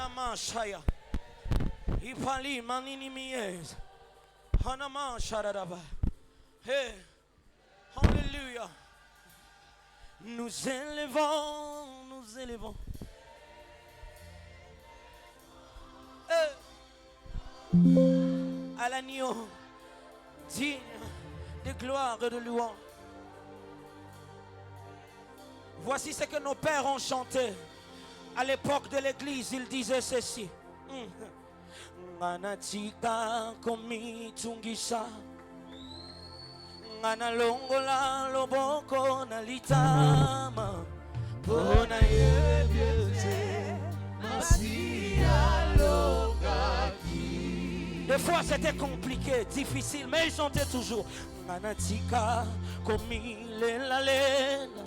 Hanama Shaya. Ipali Manini Mies. Hanama Sharadaba. Hey. Alléluia. Nous élevons, nous élevons. À l'agneau, digne de gloire et de louange. Voici ce que nos pères ont chanté. À l'époque de l'église, ils disaient ceci. Manatika komi tungisa. Manalongola loboko na litama. Bona yebiete masia logaki. Des fois c'était compliqué, difficile, mais ils chantaient toujours. Manatika komi lela lela.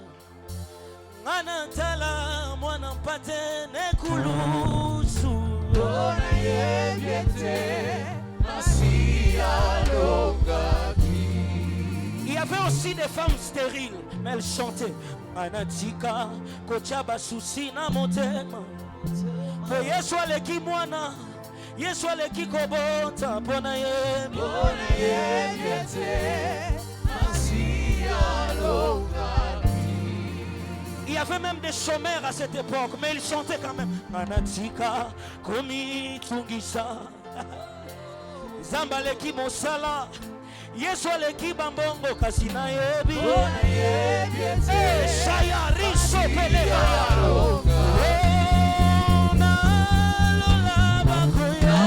Manantala mwana mpate nekulusu. Bona yebiete masia logaki. Il y avait aussi des femmes stériles, mais elles chantaient. Manatika, kochaba susina motema. Po Yesu aleki mwana, Yesu aleki kobota. Bona yebiete masia logaki. Il y avait même des chômeurs à cette époque, mais ils chantaient quand même. Manatika, komi tungisa. Zambaleki mosala. Yesu aleki bambongo kasina yebi. Bona yebiete shaya riso peleba. Na lola bakoya.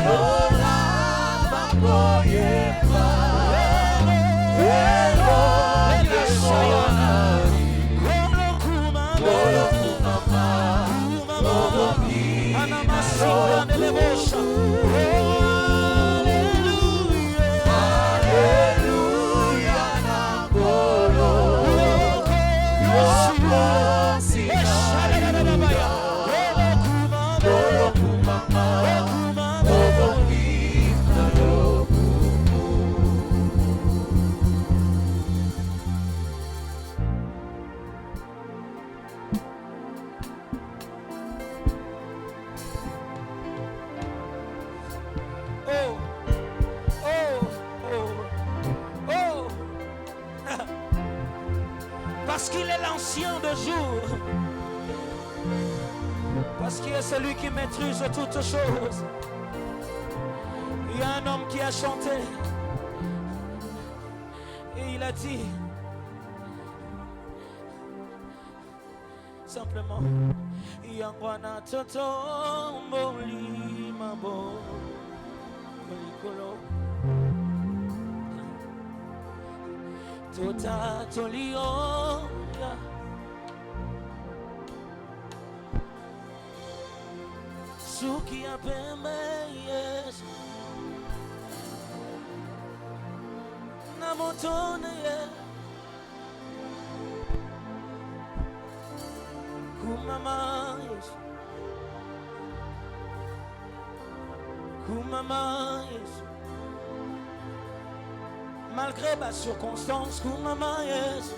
Lola bakoye ba. Elo shaya. Kolo kuma ana masika nelebosha. Parce qu'il est l'ancien de jour. Parce qu'il est celui qui maîtrise toutes choses. Il y a un homme qui a chanté. Et il a dit simplement Yangwana toto mboli mabo molikolo tota tolio suki ya pembe Yesu na motone Yesu kumama Yesu kumama Yesu malgré ma circonstance kumama Yesu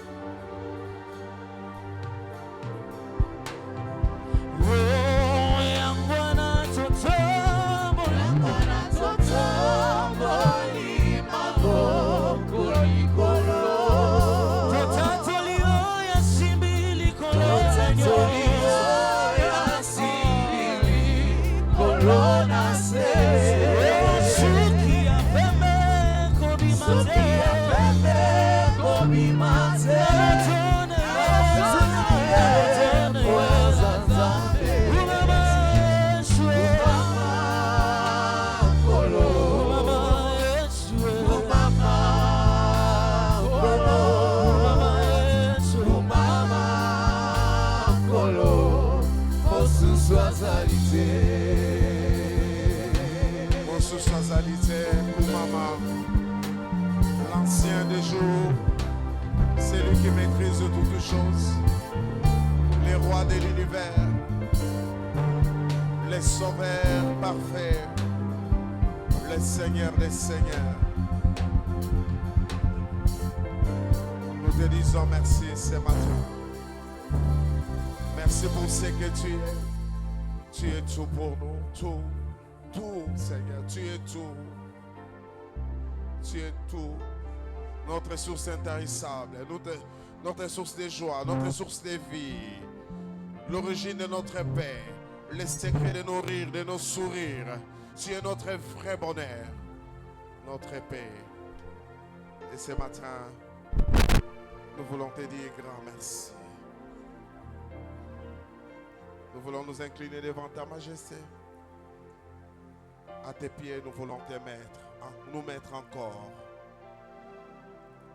L'ancien des jours, c'est lui qui maîtrise toutes choses, les rois de l'univers, les sauveurs parfaits, les seigneurs des seigneurs. Nous te disons merci ce matin. Merci pour ce que tu es. Tu es tout pour nous, tout, tout, Seigneur, tu es tout. Tu es tout. Notre source intarissable, notre source de joie, notre source de vie, l'origine de notre paix, le secret de nos rires, de nos sourires. Tu es notre vrai bonheur, notre paix. Et ce matin, nous voulons te dire grand merci. Nous voulons nous incliner devant ta majesté. À tes pieds, nous voulons te mettre, nous mettre encore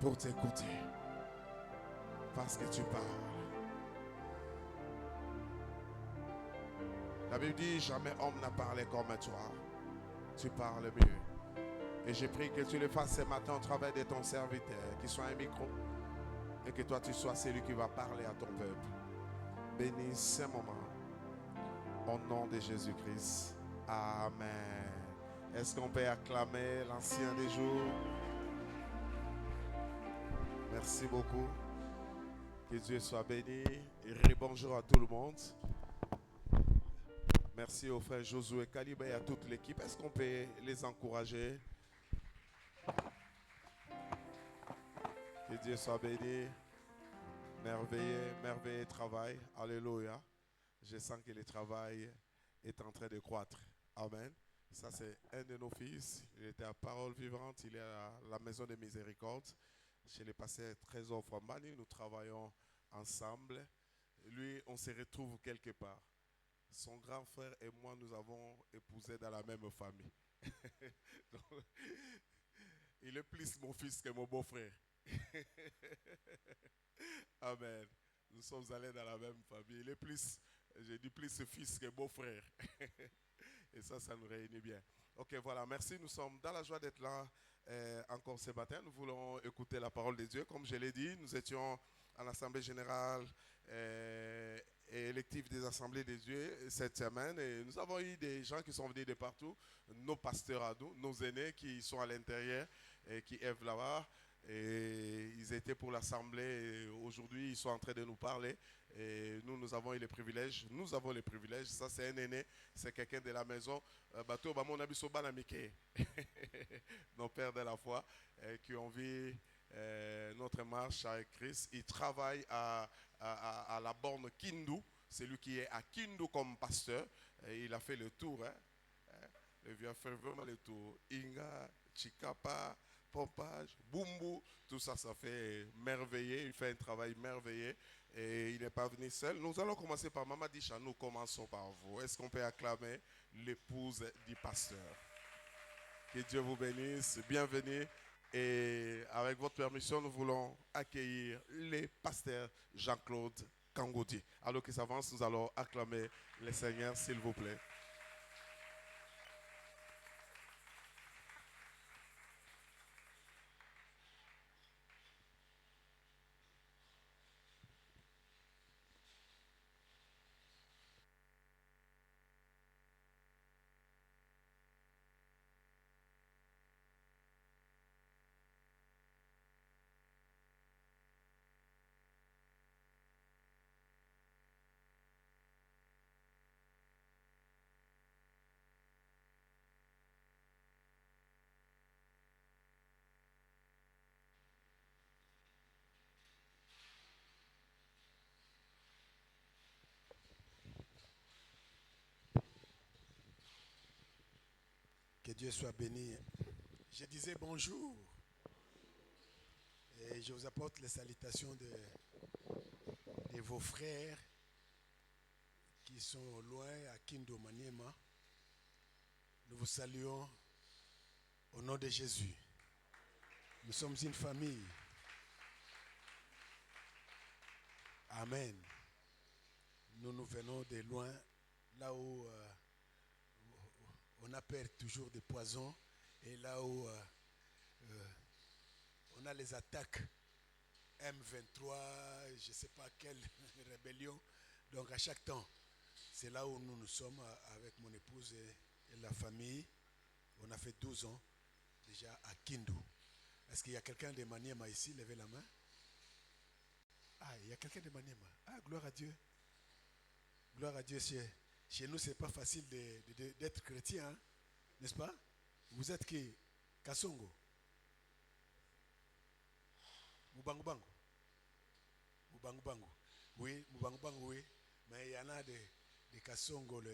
pour t'écouter. Parce que tu parles. La Bible dit, jamais homme n'a parlé comme toi. Tu parles mieux. Et j'ai pris que tu le fasses ce matin au travail de ton serviteur, qu'il soit un micro, et que toi tu sois celui qui va parler à ton peuple. Bénis ce moment. Au nom de Jésus-Christ. Amen. Est-ce qu'on peut acclamer l'ancien des jours? Merci beaucoup. Que Dieu soit béni. Et bonjour à tout le monde. Merci au frère Josué Kalibé et à toute l'équipe. Est-ce qu'on peut les encourager? Que Dieu soit béni. Merveilleux travail. Alléluia. Je sens que le travail est en train de croître. Amen. Ça, c'est un de nos fils. Il était à Parole Vivante. Il est à la Maison de Miséricorde. Chez le pasteur Trésor Fambani. Nous travaillons ensemble. Lui, on se retrouve quelque part. Son grand frère et moi, nous avons épousé dans la même famille. Donc, il est plus mon fils que mon beau-frère. Amen. Nous sommes allés dans la même famille. Il est plus, je dis plus fils que beau-frère. Et ça nous réunit bien. Ok, voilà, merci. Nous sommes dans la joie d'être là encore ce matin. Nous voulons écouter la parole de Dieu. Comme je l'ai dit, nous étions à l'Assemblée générale et élective des Assemblées de Dieu cette semaine. Et nous avons eu des gens qui sont venus de partout, nos pasteurs à nous, nos aînés qui sont à l'intérieur et qui œuvrent là-bas. Et ils étaient pour l'Assemblée. Aujourd'hui, ils sont en train de nous parler. Et nous avons eu les privilèges. Nous avons les privilèges. Ça, c'est un aîné. C'est quelqu'un de la maison. Nos pères de la foi qui ont vu notre marche avec Christ. Ils travaillent à la borne Kindu. C'est lui qui est à Kindu comme pasteur. Et il a fait le tour. Le vieux a fait vraiment le tour. Inga, Chikapa, Pompage, Bumbu, tout ça, ça fait merveilleux. Il fait un travail merveilleux et il n'est pas venu seul. Nous allons commencer par Maman Disha. Nous commençons par vous. Est-ce qu'on peut acclamer l'épouse du pasteur? Que Dieu vous bénisse. Bienvenue. Et avec votre permission, nous voulons accueillir le pasteur Jean-Claude Kangouti. Alors qu'il s'avance, nous allons acclamer le Seigneur, s'il vous plaît. Que Dieu soit béni. Je disais bonjour et je vous apporte les salutations de vos frères qui sont loin à Kindu Maniema. Nous vous saluons au nom de Jésus. Nous sommes une famille. Amen. Nous venons de loin, là où on appelle toujours des poisons et là où on a les attaques M23, je ne sais pas quelle rébellion. Donc à chaque temps, c'est là où nous sommes avec mon épouse et la famille. On a fait 12 ans déjà à Kindu. Est-ce qu'il y a quelqu'un de Maniema ici? Levez la main. Ah, il y a quelqu'un de Maniema. Ah, gloire à Dieu. Gloire à Dieu, Chez nous, ce n'est pas facile d'être chrétien, hein, n'est-ce pas? Vous êtes qui? Kasongo? Mubangubangu? Mubangubangu. Oui, Mubangubangu, oui. Mais il y en a des Kasongo, ils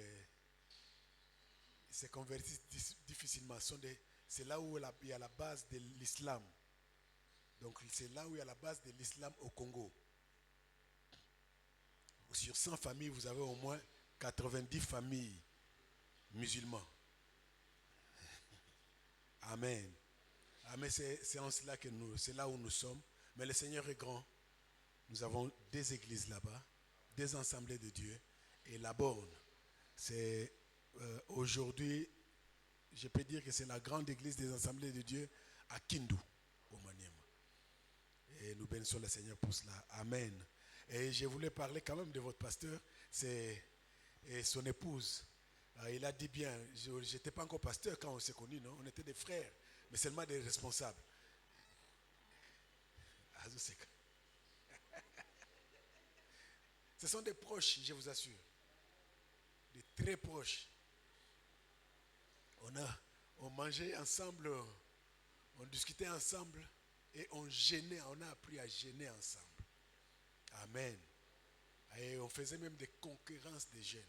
se convertissent difficilement. C'est là où il y a la base de l'islam. Donc c'est là où il y a la base de l'islam au Congo. Sur 100 familles, vous avez au moins 90 familles musulmanes. Amen. Amen, c'est en cela que c'est là où nous sommes. Mais le Seigneur est grand. Nous avons des églises là-bas, des assemblées de Dieu. Et la borne, c'est aujourd'hui, je peux dire que c'est la grande église des assemblées de Dieu à Kindu, au Maniema. Et nous bénissons le Seigneur pour cela. Amen. Et je voulais parler quand même de votre pasteur, c'est son épouse. Il a dit bien, je n'étais pas encore pasteur quand on s'est connus, non? On était des frères, mais seulement des responsables. Ce sont des proches, je vous assure. Des très proches. On mangeait ensemble, on discutait ensemble et on gênait, on a appris à gêner ensemble. Amen. Et on faisait même des concurrences des jeunes.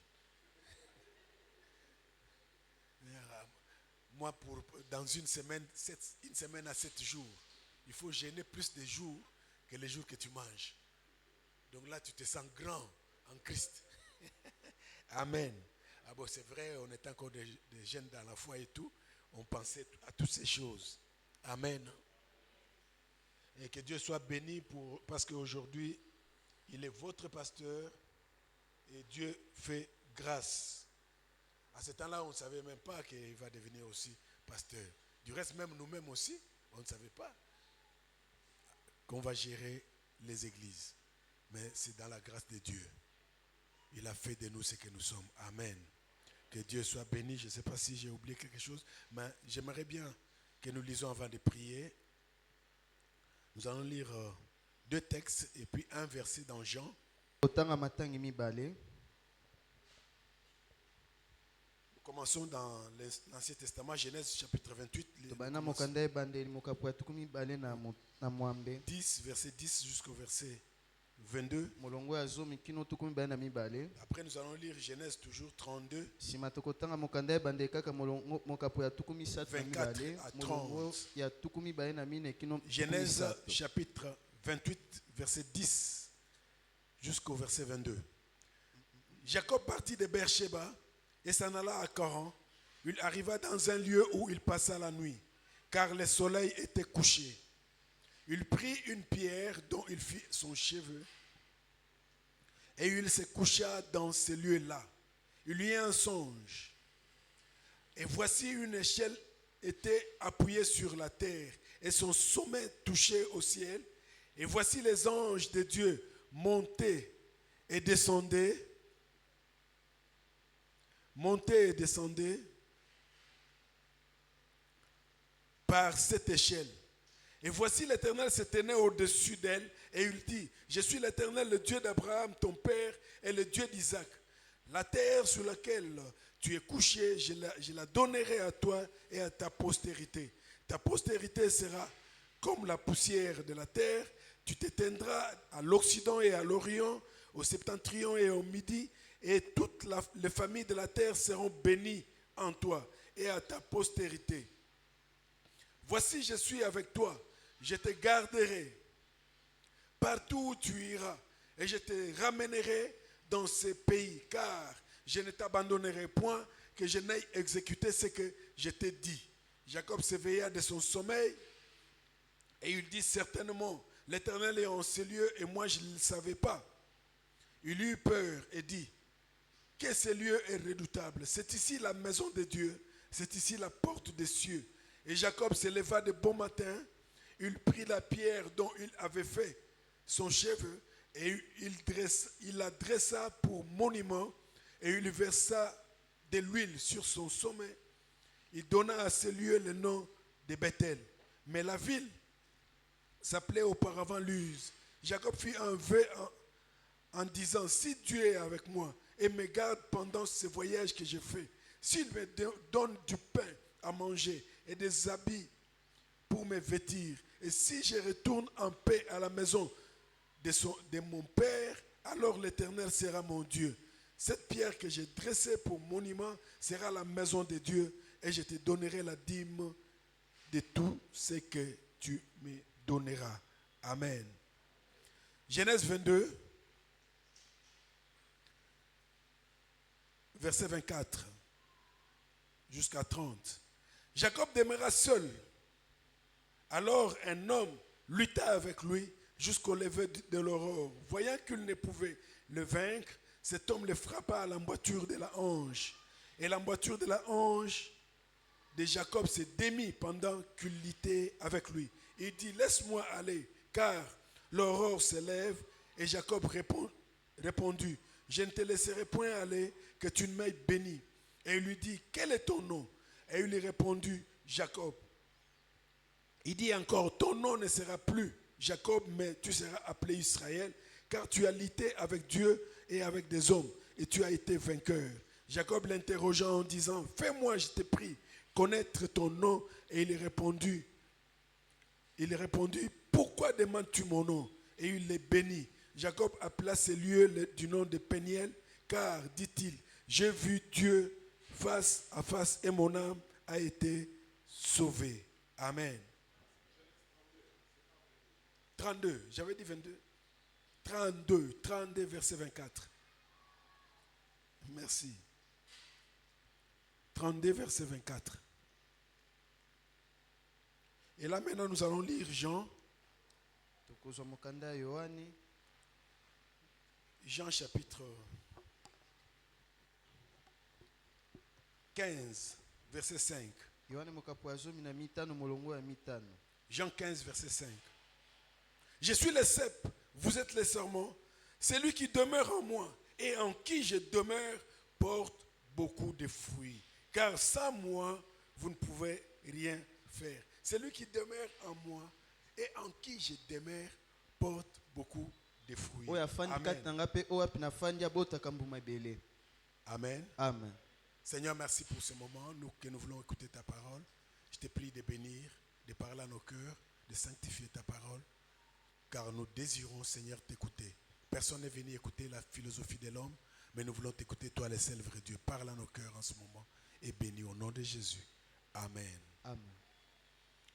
Moi, dans une semaine à 7 jours, il faut gêner plus de jours que les jours que tu manges. Donc là, tu te sens grand en Christ. Amen. Ah bon, c'est vrai, on était encore des jeunes dans la foi et tout. On pensait à toutes ces choses. Amen. Et que Dieu soit béni parce qu'aujourd'hui, il est votre pasteur et Dieu fait grâce. À ce temps-là, on ne savait même pas qu'il va devenir aussi pasteur. Du reste, même nous-mêmes aussi, on ne savait pas qu'on va gérer les églises. Mais c'est dans la grâce de Dieu. Il a fait de nous ce que nous sommes. Amen. Que Dieu soit béni. Je ne sais pas si j'ai oublié quelque chose, mais j'aimerais bien que nous lisons avant de prier. Nous allons lire 2 textes et puis un verset dans Jean. Nous commençons dans l'Ancien Testament, Genèse chapitre 28, 10, verset 10 jusqu'au verset 22. Après, nous allons lire Genèse toujours 32, 24 à 30. Genèse chapitre 28, verset 10 jusqu'au verset 22. Jacob partit de Beersheba et s'en alla à Coran. Il arriva dans un lieu où il passa la nuit, car le soleil était couché. Il prit une pierre dont il fit son cheveu et il se coucha dans ce lieu-là. Il eut un songe. Et voici une échelle était appuyée sur la terre et son sommet touchait au ciel. Et voici les anges de Dieu montaient et descendaient. Par cette échelle. Et voici l'Éternel se tenait au-dessus d'elle et il dit, je suis l'Éternel, le Dieu d'Abraham, ton père, et le Dieu d'Isaac. La terre sur laquelle tu es couché, je la donnerai à toi et à ta postérité. Ta postérité sera comme la poussière de la terre. Tu t'éteindras à l'Occident et à l'Orient, au septentrion et au Midi, et toutes les familles de la terre seront bénies en toi et à ta postérité. Voici, je suis avec toi. Je te garderai partout où tu iras et je te ramènerai dans ces pays, car je ne t'abandonnerai point que je n'aille exécuter ce que je t'ai dit. Jacob s'éveilla de son sommeil et il dit, certainement, l'Éternel est en ce lieu et moi je ne le savais pas. Il eut peur et dit, que ce lieu est redoutable. C'est ici la maison de Dieu, c'est ici la porte des cieux. Et Jacob se leva de bon matin, il prit la pierre dont il avait fait son cheveu et il la dressa pour monument et il versa de l'huile sur son sommet. Il donna à ce lieu le nom de Bethel. Mais la ville s'appelait auparavant Luz. Jacob fit un vœu en disant, si Dieu est avec moi et me garde pendant ces voyages que j'ai faits. S'il me donne du pain à manger et des habits pour me vêtir, et si je retourne en paix à la maison de mon Père, alors l'Éternel sera mon Dieu. Cette pierre que j'ai dressée pour monument sera la maison de Dieu, et je te donnerai la dîme de tout ce que tu me donneras. Amen. Genèse 22, verset 24 jusqu'à 30. Jacob demeura seul. Alors un homme lutta avec lui jusqu'au lever de l'aurore. Voyant qu'il ne pouvait le vaincre, cet homme le frappa à l'emboîture de la hanche. Et l'emboîture de la hanche de Jacob se démit pendant qu'il luttait avec lui. Il dit, laisse-moi aller, car l'aurore se lève. Et Jacob répondit, je ne te laisserai point aller, que tu ne m'aies béni. Et il lui dit, quel est ton nom? Et il lui répondit, Jacob. Il dit encore, ton nom ne sera plus Jacob, mais tu seras appelé Israël, car tu as lutté avec Dieu et avec des hommes, et tu as été vainqueur. Jacob l'interrogea en disant, fais-moi, je te prie, connaître ton nom. Et il répondit, pourquoi demandes-tu mon nom? Et il les bénit. Jacob appela ce lieu du nom de Péniel, car, dit-il, j'ai vu Dieu face à face et mon âme a été sauvée. Amen. 32, j'avais dit 22. 32, verset 24. Merci. 32, verset 24. Et là maintenant nous allons lire Jean chapitre 15, verset 5. Jean 15, verset 5. Je suis le cep, vous êtes les serments. Celui qui demeure en moi et en qui je demeure porte beaucoup de fruits. Car sans moi, vous ne pouvez rien faire. Celui qui demeure en moi et en qui je demeure porte beaucoup de fruits. Amen. Amen. Seigneur, merci pour ce moment que nous voulons écouter ta parole. Je te prie de bénir, de parler à nos cœurs, de sanctifier ta parole. Car nous désirons, Seigneur, t'écouter. Personne n'est venu écouter la philosophie de l'homme, mais nous voulons t'écouter, toi, le seul vrai Dieu. Parle à nos cœurs en ce moment et bénis au nom de Jésus. Amen. Amen.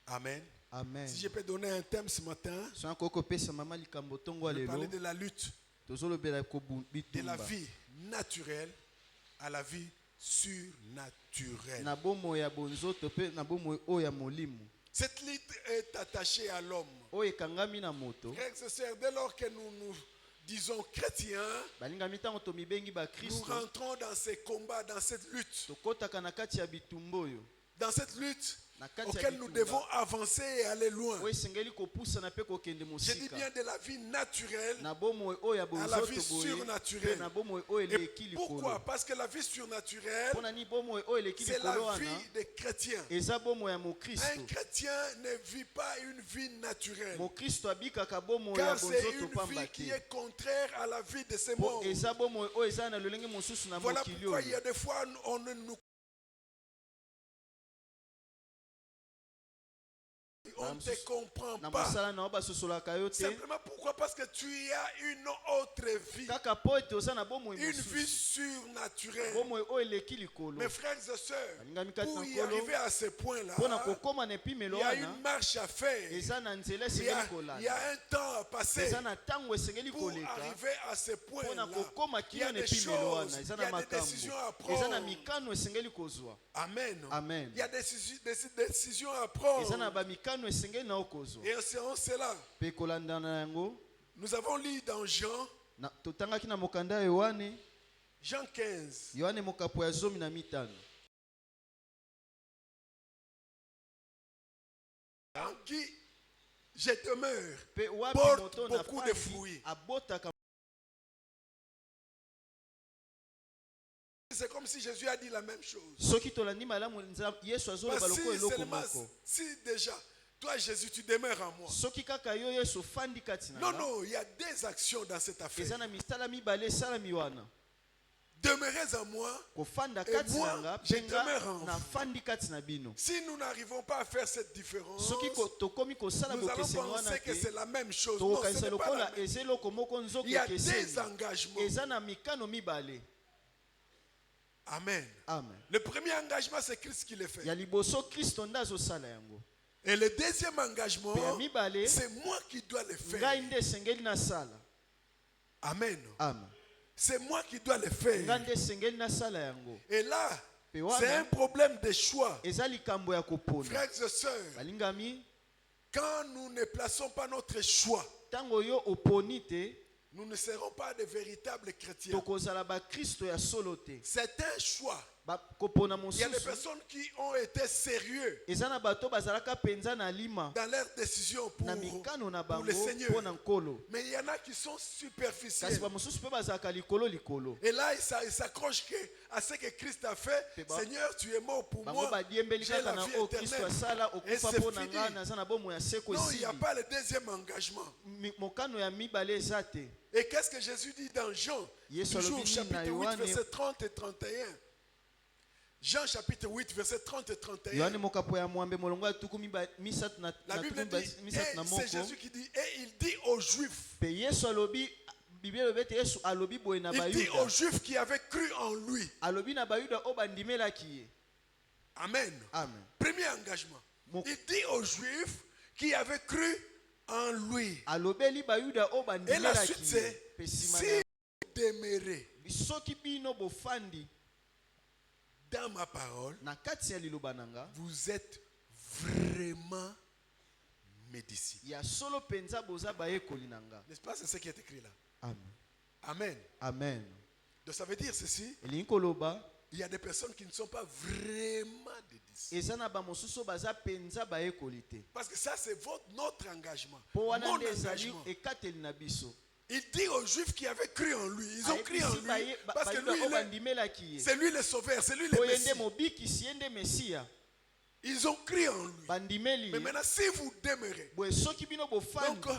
Amen. Amen. Si je peux donner un thème ce matin, je vais parler de la lutte, de la vie naturelle à la vie surnaturelle. Cette lutte est attachée à l'homme. Frères et sœurs, dès lors que nous disons chrétiens, nous rentrons dans ces combats, dans cette lutte. Dans cette lutte auquel nous devons avancer et aller loin. Je dis bien de la vie naturelle à la vie surnaturelle. Et pourquoi? Parce que la vie surnaturelle, c'est la vie des chrétiens. Un chrétien ne vit pas une vie naturelle, car c'est une vie qui est contraire à la vie de ce monde. Voilà pourquoi il y a des fois on ne nous on ne te comprend pas. Simplement pourquoi? Parce que tu as une autre vie. Une vie surnaturelle. Mes frères et sœurs, pour y arriver à ce point-là, il y a une marche à faire. Il y a un temps à passer pour arriver à ce point-là. Il y a des choses, il y a des décisions à prendre. Amen. Amen. Il y a des décisions à prendre. Et en séance cela, nous avons lu dans Jean 15. En qui je demeure porte beaucoup de fruits. C'est comme si Jésus a dit la même chose. Si déjà, toi Jésus, tu demeures en moi. Non, il y a des actions dans cette affaire. demeurez en moi. kofanda Et kati moi, na nga je mpe nga demeure en vous. nafandi kati na bino. Si nous n'arrivons pas à faire cette différence, Soki tokomi kosala nous allons bokeseni wana penser que te c'est la même chose. Non, ce tokokanisa n'est pas la lokola même. eza eloko moko nzoka Il y a des ekeseni engagements. eza na mikano mibale. Amen. Amen. Le premier engagement, c'est Christ qui le fait. ya liboso kristo nde azosala yango. Et le deuxième engagement, Mpe ya mibale c'est moi qui dois le ngai faire. nde esengeli nasala. Amen. Amen. C'est moi qui dois le ngai faire. nde esengeli nasala yango. Et là, Mpe wana, c'est un problème de choix. eza likambo ya kopona. Frères et sœurs, balingami, quand nous ne plaçons pas notre choix, ntango yo oponi te nous ne serons pas de véritables chrétiens. tokozala bakristo ya solo te. C'est un choix. kopona Il y a des mosusu personnes qui ont été sérieux eza na bato bazalaka penza na lima dans leurs décisions pour na mikano na le bango Seigneur. mpo na nkolo. Mais il y en a qui sont kasi superficiels. bamosusu mpe bazalaka likolo likolo. Et là, ils s'accrochent à ce que Christ a fait. Pe Seigneur, tu es mort pour bango moi. badiembeli J'ai kaka la na vie oyo kristo éternelle. asala Et okufa c'est mpo na fini. ngai naza na bomoi ya seko Non, il n'y a esili. pas le deuxième engagement. mokano ya mibale eza te. Et qu'est-ce que Jésus dit dans Jean, Yesu toujours alobi nini chapitre na 8, Yohane? verset 30 et 31. Jean chapitre 8, verset 30 et 31. yohane mokapo ya mwambe molongo ya tuku misatu na La Bible tuku dit, misatu na et moko. c'est Jésus qui dit, et il dit aux Juifs, Pe yesu alobi biblia elobi ete yesu alobi boye na il dit aux bayuda Juifs qui avaient cru en lui. alobi na bayuda oyo bandimelaki ye. Amen. Amen. Premier engagement. Mon- Il dit aux Juifs qui avaient cru en lui. alobeli bayuda oyo Et la suite bandimelaki ye. c'est, Pe nsima si na vous demeurez soki bino bofandi dans ma parole, na kati ya liloba na nga vous êtes vraiment mes disciples. ya solo penza boza bayekoli na nga. N'est-ce pas? C'est ce qui est écrit là. Amen. Amen. Amen. Donc ça veut dire ceci, elingi koloba il y a des personnes qui ne sont pas vraiment des disciples. eza na bamosusu baza penza bayekoli te. Parce que ça c'est notre engagement. Mpo wana Mon nde ezali engagement. ekateli na biso. Il dit aux Juifs qui avaient cru en lui, ils ont cru en Ayebisi lui parce que bayuda lui, oyo bandimelaki ye. c'est lui le sauveur, c'est lui le Po ye Messie. nde mobikisi ye nde mesiya. Ils ont cru en lui. bandimeli Mais ye. maintenant, si vous demeurez, Boye soki bino bofandi donc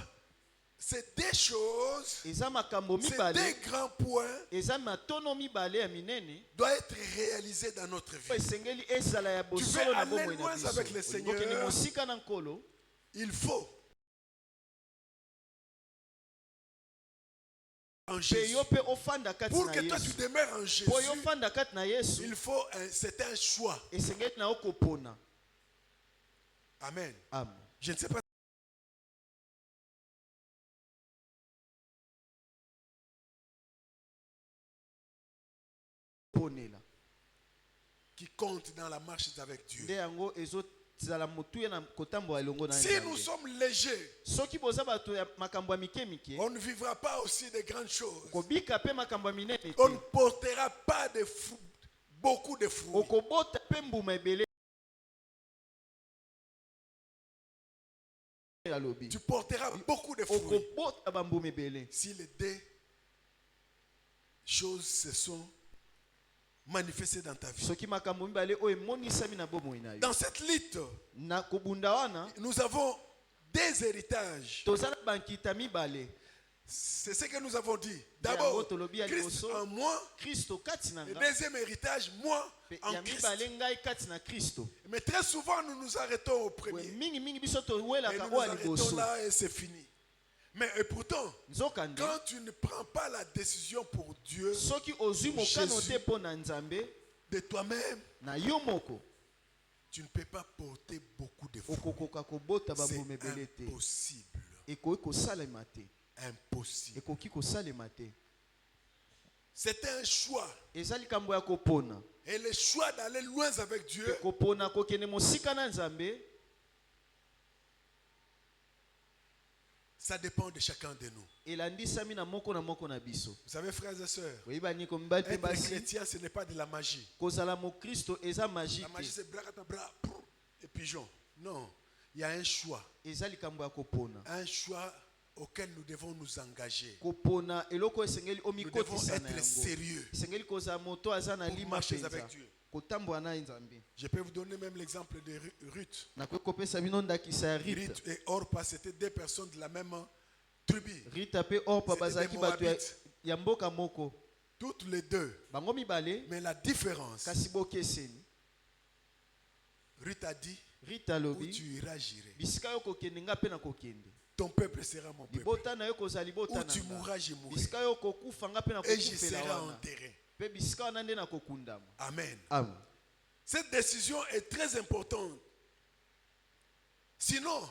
c'est des choses, eza makambo c'est mibale des grands points eza matono mibale ya minene doivent être réalisés dans notre oyo vie. esengeli ezala ya veux bosolo na aller bomoi na loin biso. avec le Olingi Seigneur. okende mosika na nkolo Il faut en mpe Jésus. yo mpe ofanda kati Pour na que toi tu yesu demeures en Jésus, po yo ofanda kati na yesu il faut c'est un choix. esengeli na yo kopona. Amen. Amen. Je ne sais pas. ponela Qui compte dans la marche avec Dieu. nde yango ezozala motuya na kotambola elongo na Si nous Nzambe. sommes légers, Soki boza bato ya makambo ya mike mike on ne vivra pas aussi de grandes choses. kobika mpe makambo ya minene On ne te. portera pas de beaucoup de fruits. okobota mpe mbuma ebele alobi Tu porteras beaucoup de fruits. okobota bambuma ebele Si les deux choses se sont manifestées dans ta vie. soki makambo mibale oyo emonisami na bomoi na yo. Dans cette liste, Na kobunda wana nous avons des héritages. toza na bankita mibale. C'est ce que nous avons dit. Yango D'abord, tolobi ya Christ liboso en moi. kristo kati na Le nga deuxième héritage, moi mpe en ya Christ. mibale ngai kati na kristo. Mais très souvent, nous nous arrêtons au Boye premier. mingimingi biso Et towelaka nous nous oyo ya arrêtons liboso. là et c'est fini. Mais et pourtant, Nzokande quand tu ne prends pas la décision pour Dieu, soki ozwi mokano te mpo na nzambe de toi-même, na yo moko tu ne peux pas porter beaucoup de fruits. okokoka kobota C'est bambuma ebele te. impossible. Ekoki kosalema te. Impossible. Ekoki kosalema te. C'est un choix. eza likambo ya kopona. Et le choix d'aller loin avec Dieu, kopona kokende mosika na nzambe ça dépend de chacun de nous. elandisami na moko na biso. Vous savez, frères et sœurs, oyeba niko mibali mpe être basi chrétien, ce n'est pas de la magie. kozala mokristo eza magie La magie, te. c'est bras et pigeon. Non, il y a un choix. eza likambo ya kopona. Un choix auquel nous devons nous engager. kopona eloko esengeli Nous devons omikotisa na être yango. sérieux esengeli kozala moto aza na pour lima marcher penza avec Dieu. kotambola na nzambe. Je peux vous donner même l'exemple de Ruth. nakoki kopesa bino ndakisa ya rita. Ruth et Orpa, c'était deux personnes de la même tribu. rita mpe orpa C'était bazalaki des bato Moabites. ya mboka moko. Toutes les deux. bango mibale Mais la différence, kasi bokeseni. Ruth a dit, Rita où lobi tu iras, j'irai. bisika yo kokende nga pe na kokende. Ton peuple sera mon peuple. Libota na yo kozala libota Où na tu nga. mourras, je mourrai. Bisika yo kokufa nga pe na Et je kokufela serai wana. enterré. Pe bisika wana nde na kokundama. Amen. Amen. Cette décision est très importante. Sinon,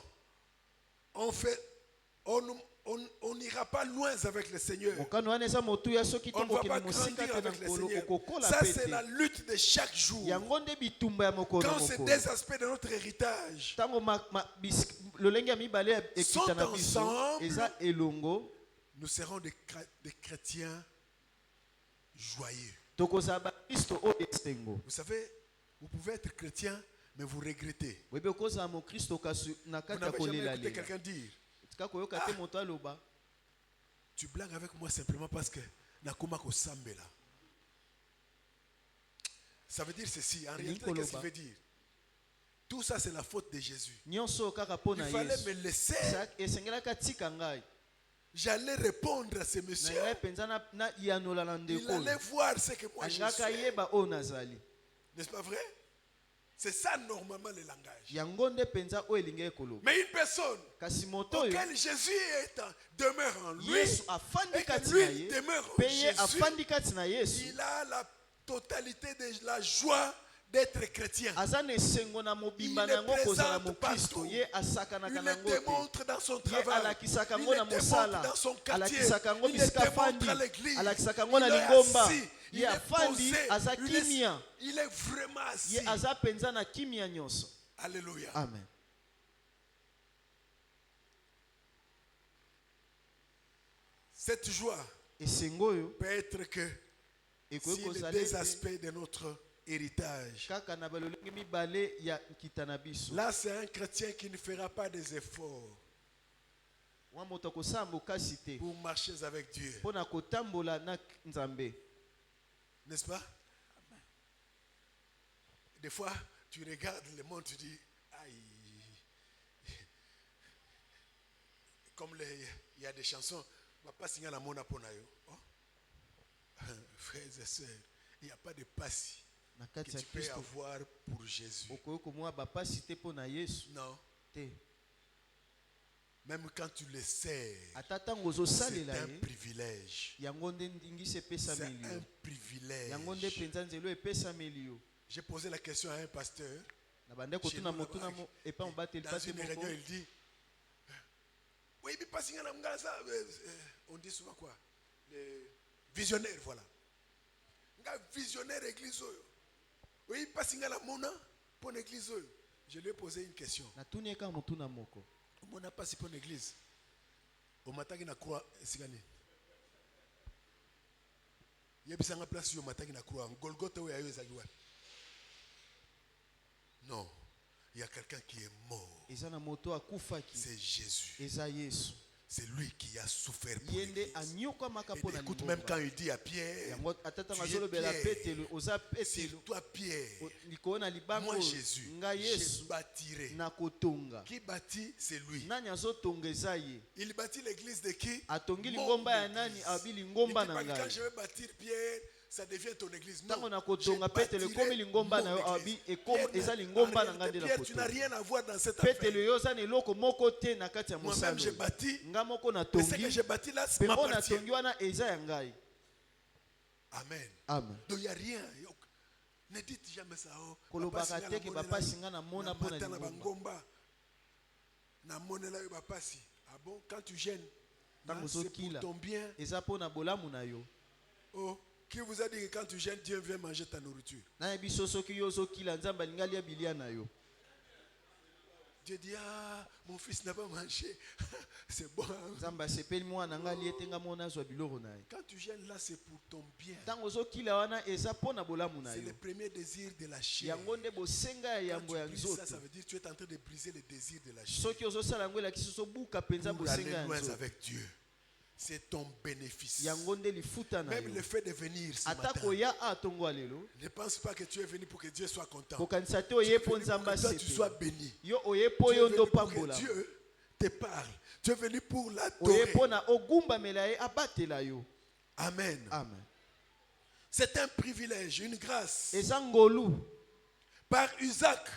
on n'ira pas loin avec le Seigneur. Mokano wana eza motuya soki On ne va pas tokokende mosika grandir te na avec le nkolo Seigneur. okokola Ça, pe c'est la te. lutte de chaque jour. Yango nde bitumba ya mokolo Quand c'est mokolo. des aspects de notre héritage Ntango lolenge ya mibale ekita na sont biso ensemble, eza elongo, nous serons des chrétiens joyeux. tokozala bakristo oyo esengo. Vous savez, vous pouvez être chrétien, mais vous regrettez. Boyebi okozala mokristo kasi na Vous kati ya n'avez jamais kolela écouté lela. quelqu'un dire, Tika koyoka te moto aloba tu blagues avec moi simplement parce que nakoma kosambela. Ça veut dire ceci. En réalité, qu'est-ce qu'il veut dire? Tout ça, c'est la faute de Jésus. nyonso kaka mpo Il na fallait me Yesu. laisser. Esengelaka tika ngai J'allais répondre à ce monsieur. na ngai mpenza na yanola na Il ndeko allait oyo. voir ce que moi je Alingaka suis. yeba oyo nazali. N'est-ce pas vrai? C'est ça normalement le langage. Yango nde mpenza oyo elingi ekoloba. Mais une personne Kasi moto oyo auquel Jésus demeure en lui, Yesu afandi et que kati na lui ye demeure en mpe ye Jésus, afandi kati na Yesu, il a la totalité de la joie d'être chrétien. aza na esengo na mobimba Il na yango le kozala présente mokristo. partout. Ye asakanaka Il na le yango te. démontre dans son Ye travail. alakisaka Il yango le na démontre mosala, dans son quartier. alakisaka yango Il le bisika démontre afandi, à l'église. alakisaka yango na Il est lingomba. assis. Il Ye est afandi posé. aza kimia. Il est vraiment assis. Ye aza mpenza na kimia nyonso. Alléluia. Amen. Cette joie Esengo oyo peut être que ekoki si les kozala deux ete aspects de notre héritage. kaka na balolenge mibale ya nkita na biso. Là, c'est un chrétien qui ne fera pas des efforts Wa moto akosala bokasi te pour marcher avec Dieu. mpo na kotambola na Nzambe. N'est-ce pas? Des fois, tu regardes le monde, tu dis, aïe. Comme il y a des chansons, on va pas signer la mona ponayo. Frères et sœurs, il n'y a pas de passe Na que kati ya tu peux Kristo avoir pour Jésus. okoki komwa bapasi te mpo na Yesu Non. te. Même quand tu le sais, Ata ntango c'est ozosalela un ye privilège. yango nde ndingisi C'est epesameli un yo. privilège. Yango nde mpenza nzelo epesameli yo. J'ai posé la question à un pasteur. Na bande kotuna motu na epa mobateli Dans pate une moko. réunion, il dit, oui, mais pas signer la mngala, ça, on dit souvent quoi? Les visionnaires, voilà. Nga visionnaire église. Oui, pas signer la mona pour l'église. Je lui ai posé une question. Natuni eka motu na moko. On n'a pas si pour l'église. Au matin, il y a croix. Il y a une place où il y a croix. Golgotha, où il y a non. Il y a quelqu'un qui est mort. Eza na moto akufaki. C'est Jésus. Eza Yesu. C'est lui qui a souffert pour Yende l'église. anyoka maka Et écoute, même quand il dit à Pierre, yango atata tu es ngazolobela Pierre. petelo oza C'est petelo toi Pierre. likolo na libango Moi Jésus, nga je Yesu bâtirai. na kotonga. Qui bâtit? C'est lui. Nani azotonga eza ye? Il bâtit l'église de qui? Atongi Mon lingomba ya nani? église. Abi Il dit lingomba pas na que quand ngai. je vais bâtir Pierre, ça devient ton église. Non. Ntango na kotonga Je petelo bâtirai ekomi lingomba na yo mon abi église. ekomi eza lingomba na En ngai nde réalité, na Pierre, tu n'as kotonga. rien à voir dans cette Petelo affaire. yo oza na eloko moko te na kati ya Moi-même, mosala j'ai oyo. bâti. Nga moko Mais ce que natongi j'ai bâti là, mpe c'est oyo m'appartient. natongi wana eza ya ngai. Amen. Amen. Donc il n'y a rien. Ne dites jamais ça. Oh, Kolobaka te ke bapasi nga na mona mpo na na lingomba. bangomba. Na monela yo bapasi. Ah bon, quand tu gênes, Ntango c'est pour ozokila ton bien. eza mpo na bolamu na yo. Oh, qui vous a dit que quand tu gênes, Dieu vient manger ta nourriture? Nayebi so soki yo ozokila nzambe alingi alia bilia na yo. Dieu dit, ah, mon fils n'a pas mangé. C'est bon. Nzambe asepeli mwana nga alie te nga mona azwa biloko na ye. Quand tu gênes là, c'est pour ton bien. Ntango ozokila wana eza mpo na bolamu na C'est yo. le premier désir de la chair. Yango nde bosenga ya Quand yambo tu ya brises ça, nzoto. ça veut dire que tu es en train de briser le désir de la chair. Soki ozosala yango elakisi ozobuka mpenza Pour aller bosenga ya loin nzoto. avec Dieu. C'est ton bénéfice. Yango nde lifuta na Même yo. le fait de venir ce Ata matin. koya atongo alelo. Ne pense pas que tu es venu pour que Dieu soit content. Kokanisa te Tu es oye venu mpo pour nzambe que toi tu sois asepela. béni. Yo oye mpo Tu es yo venu ndo pour que pambola. Dieu te parle. Tu es venu pour Oye l'adorer. mpo na ogumbamela ye abatela yo. Amen. Amen. C'est un privilège, une grâce. eza ngolu Par Isaac,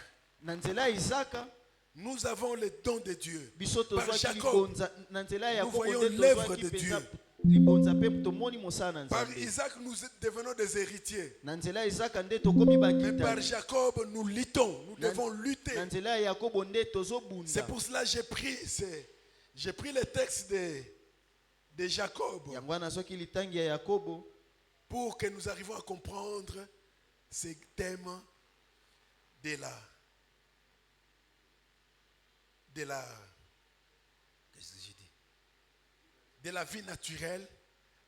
na nzela ya Isaka nous avons le don de Dieu. biso Par tozwaki Jacob, libonza na nzela ya nous Yakobo voyons nde l'œuvre tozwaki de mpenza Dieu. libonza mpe tomoni mosala na Par Nzambe. Isaac, nous devenons des héritiers. Na nzela ya Isaka nde tokomi Mais bakitani. par Jacob, nous luttons. Nous devons lutter. Na nzela ya Yakobo nde tozobunda. C'est pour cela que j'ai pris le texte de Jacob yango wana soki litangi ya Yakobo pour que nous arrivions à comprendre ces thèmes de qu'est-ce que j'ai dit? De la vie naturelle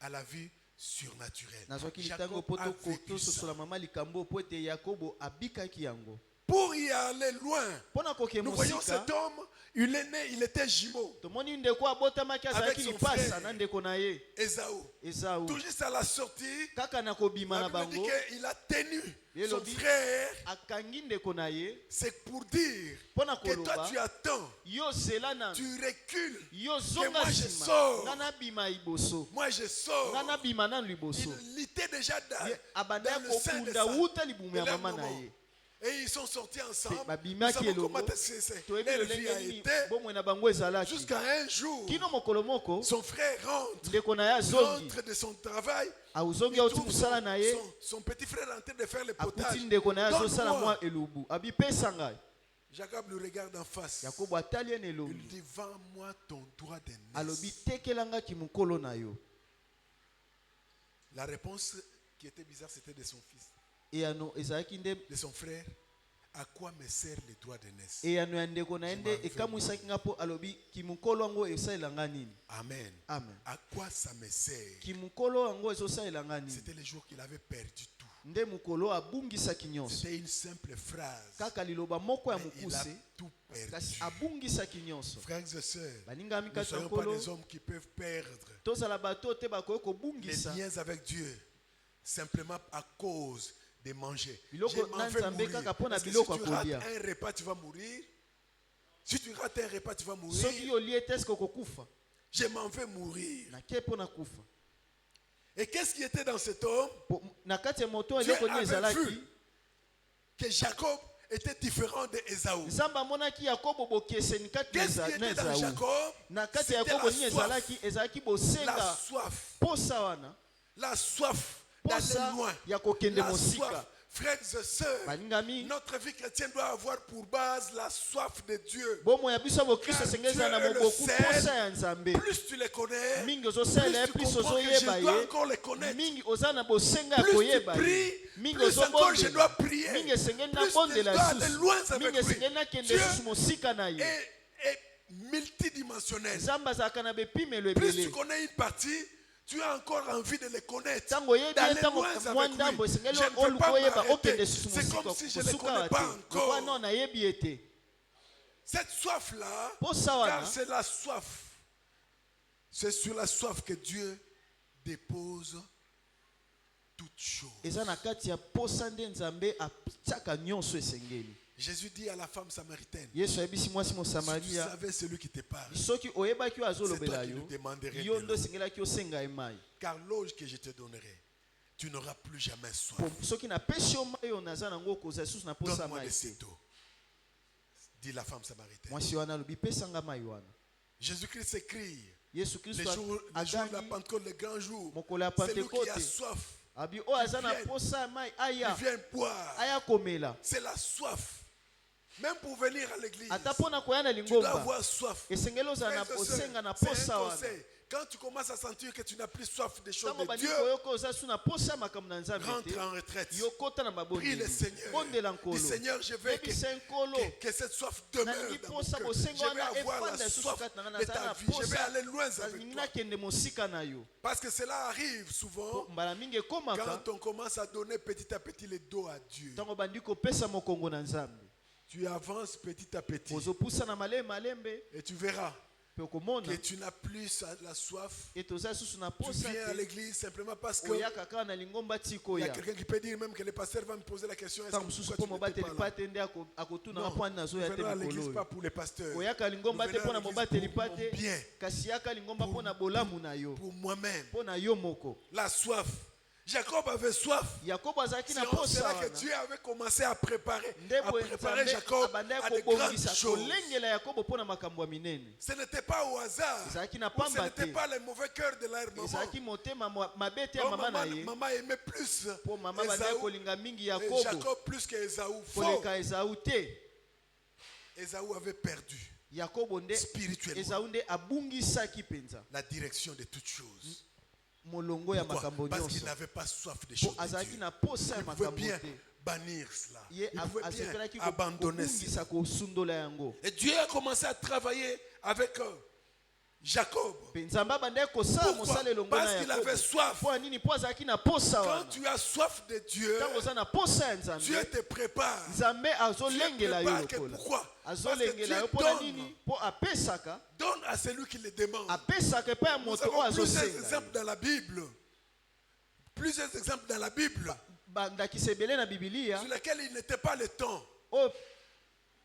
à la vie surnaturelle. na soki litango Jacob poto a vécu tososola ça. mama likambo po ete Yakobo abikaki yango. Pour y aller loin, Pona koke nous voyons mosika cet homme, il est né, il était jumeau, tomoni ndeko abotamaki azalaki son lipasa frère. na ndeko na ye Ésaü. Esawu. Tout juste à la sortie, Kaka na kobima na la Bible dit bango qu'il a tenu Ye son lobi. frère. akangi ndeko na ye C'est pour dire Pona que toi koloba tu attends, yo zela na tu recules. yo Que zonga moi je nsima sors. nga nabima liboso Moi je sors. nga nabima nanu liboso Il était déjà Ye abanda dans le sein de kobunda ça. wuta libumu ya de leur mama na moment. ye Et ils sont sortis ensemble. Pe Nous babimaki savons elongo comment toyebi leur vie a lolenge nini été. bomoi na bango ezalaki Jusqu'à un jour, kino mokolo moko son frère rentre. ndeko na ye azongi Rentre de son travail. azongi Il auti trouve mosala na ye son petit frère en train de faire le akuti potage. ndeko na ye azosala Donne-moi. mwa elubu abipesa ngai Jacob le regarde en face. yakobo atali ye na Il elongi dit, vends-moi ton droit de alobi naissance. tekelangaki mokolo na yo La réponse qui était bizarre, c'était de son fils, eyano ezalaki nde de son frère. À quoi me sert le droit de naissance? eyano ya ndeko na ye nde ekamwisaki nga mpo alobi kimokolo yango esalelanga nini Amen. amen À quoi ça me sert? kimokolo yango ezosalelanga nini C'était le jour qu'il avait perdu tout. nde mokolo abungisaki nyonso C'était une simple phrase. kaka liloba moko ya Mais il a mokuse tout kasi perdu. abungisaki nyonso Frères et sœurs, balingami ne kati ya soyons pas nkolo des hommes qui peuvent perdre tozala bato te bakoki les kobungisa liens avec Dieu simplement à cause de manger. Biloko Je m'en na vais Nzambe mourir. kaka mpona Parce que si biloko tu ya rates kolia. un repas, tu vas mourir. Si tu rates un repas, tu vas mourir. soki olie te eske okokufa Je m'en vais mourir. nake mpona kufa Et qu'est-ce qui était dans cet homme? na kati ya moto Dieu eloko nini avait ezalaki vu que Jacob était différent de Ésaü. nzambe amonaki yakobo bokeseni kati Qu'est-ce qui na était dans ezawu Jacob? na kati ya C'était yakobo la nini soif. ezalaki La bosenga soif. posa wana La soif d'aller posa loin. ya kokende La mosika soif. Frères et sœurs, balingami notre vie chrétienne doit avoir pour base la soif de Dieu. bomo ya biso ya bokristo Car esengeli ezala na Dieu est le moboku seul. posa ya nzambe Plus tu les connais, mingi ozosalela ye plus tu plus comprends que ozoyeba je dois ye encore les connaître. mingi oza na bosenga ya Plus tu koyeba ye pries, mingi plus encore je dois ozobondela prier. mingi esengeli na Plus je bondela dois aller loin lisusu avec mingi lui. esengeli nakende Dieu lisusu mosika na ye est multidimensionnel. nzambe azalaka na bepimelo Plus tu ebele connais une partie, tu as encore envie de les connaître. ntango oyebi ye D'aller ntango loin mwa avec ndambo lui. esengeli Je ne peux oluka pas oyeba m'arrêter. okende lisusu C'est comme si je ne les mosuka connais wa pas te lokwa encore. no nayebi ye te Cette soif-là, posa car wana c'est la soif. C'est sur la soif que Dieu dépose toutes choses. eza na kati ya posa nde nzambe atiaka nyonso esengeli Jésus dit à la femme samaritaine, yesu ayebisi mwasi si tu mosamaria savais celui qui te parle, soki oyebaki oyo c'est toi azolobela qui lui yo demanderais yo de ndo l'eau. esengelaki osenga ye mai Car l'eau que je te donnerai, tu n'auras plus jamais soif. Po soki napesi yo mai oyo naza nango okozala lisusu na posa Donne-moi mai de te cette eau, dit la femme samaritaine. mwasi wana alobi pesanga mai wana Jésus-Christ s'écrie, yesu le kristo jour de la agangi Pentecôte, le grand jour, mokolo ya c'est lui qui a pentekote soif. abi oyo aza na vienne. posa ya mai Il aya vient boire. aya komela C'est la soif. Même pour venir à l'église, ata mpona koya na tu dois lingomba avoir soif. esengeli ozala na Frères et sœurs, osenga na c'est posa un wana conseil. Quand tu commences à sentir que tu n'as plus soif des choses ntango de bandi Dieu, koyoka oza su na posa ya makambo na nzambe rentre te en retraite. yokota na Prie mabondeli le Seigneur. bondela Dis nkolo Seigneur, je veux yebisa nkolo que cette soif demeure nalingi dans mon posa cœur. bosenga Je vais wana avoir la efanda lisusu soif kati na nga de nazala ta na vie. Je vais posa aller loin avec nalingi toi. nakende mosika na yo Parce que cela arrive souvent Po mbala mingi ekomaka quand on commence à donner petit à petit le dos à Dieu. ntango bandi kopesa mokongo na nzambe Tu avances petit à petit ozopusa na malembe malembe et tu verras mpe okomona que tu n'as plus la soif. ete oza lisusu na Tu posa viens à te l'église simplement parce que oyaka kaka na lingomba ti il y a koya quelqu'un qui peut dire même que le pasteur va me poser la question, est-ce ntango que mosusu pourquoi mpo tu n'étais mobateli pas là? pa te nde akotunaka Non, mpo ani nous nazoya te venons à mikolo l'église pas oyo pour les pasteurs, oyaka lingomba Nous te venons mpo à na l'église mobateli pour pa mon te bien. kasi yaka lingomba mpo na bolamu na yo pour moi-même. mpo na yo moko La soif, Jacob avait soif. Yakobo azalaki na C'est posa là que wana. Dieu avait commencé à préparer Ndeko Jacob abandaki à de grandes kobongisa choses. kolengela Yakobo mpona makambo ya minene. Ce n'était pas au hasard. Ezalaki na Ou ce pamba n'était te. pas les mauvais cœurs de leur maman. Ezalaki motema mabete ya Donc, mama na ye. maman aimait plus Po mama bandaki Ésaü kolinga mingi et Yakobo Jacob plus que Ésaü. Faux. koleka Esaü te. Ésaü avait perdu Yakobo nde spirituellement Esaü nde abungisaki penza la direction de toutes choses. molongo ya Pourquoi? makambo Parce qu'il nyonso. n'avait pas soif des Po choses de azalaki Dieu. na posa ya Il pouvait makambo bien te. bannir cela. Ye Il pouvait bien asepelaki abandonner cela. kobungisa kosundola yango. Et Dieu a commencé à travailler avec Jacob. Pe Nzambe abandaki kosala Pourquoi? mosala elongo Parce na qu'il avait Yakobo. soif. Po nini po azalaki na posa Quand wana. tu as soif de Dieu, Ntango oza na posa ya Dieu Nzambe, te prépare. Nzambe Dieu azolengela yo prépare que lokola. pourquoi? Parce que Azolengela Dieu yo mpona donne. nini? Po apesaka, Donne à celui qui le demande. apesaka epai ya Nous moto oyo avons plusieurs azosenga. exemples dans la Bible. Plusieurs exemples dans la Bible Bandakisa ebele na Bibilia sur lesquels il n'était pas le temps. oyo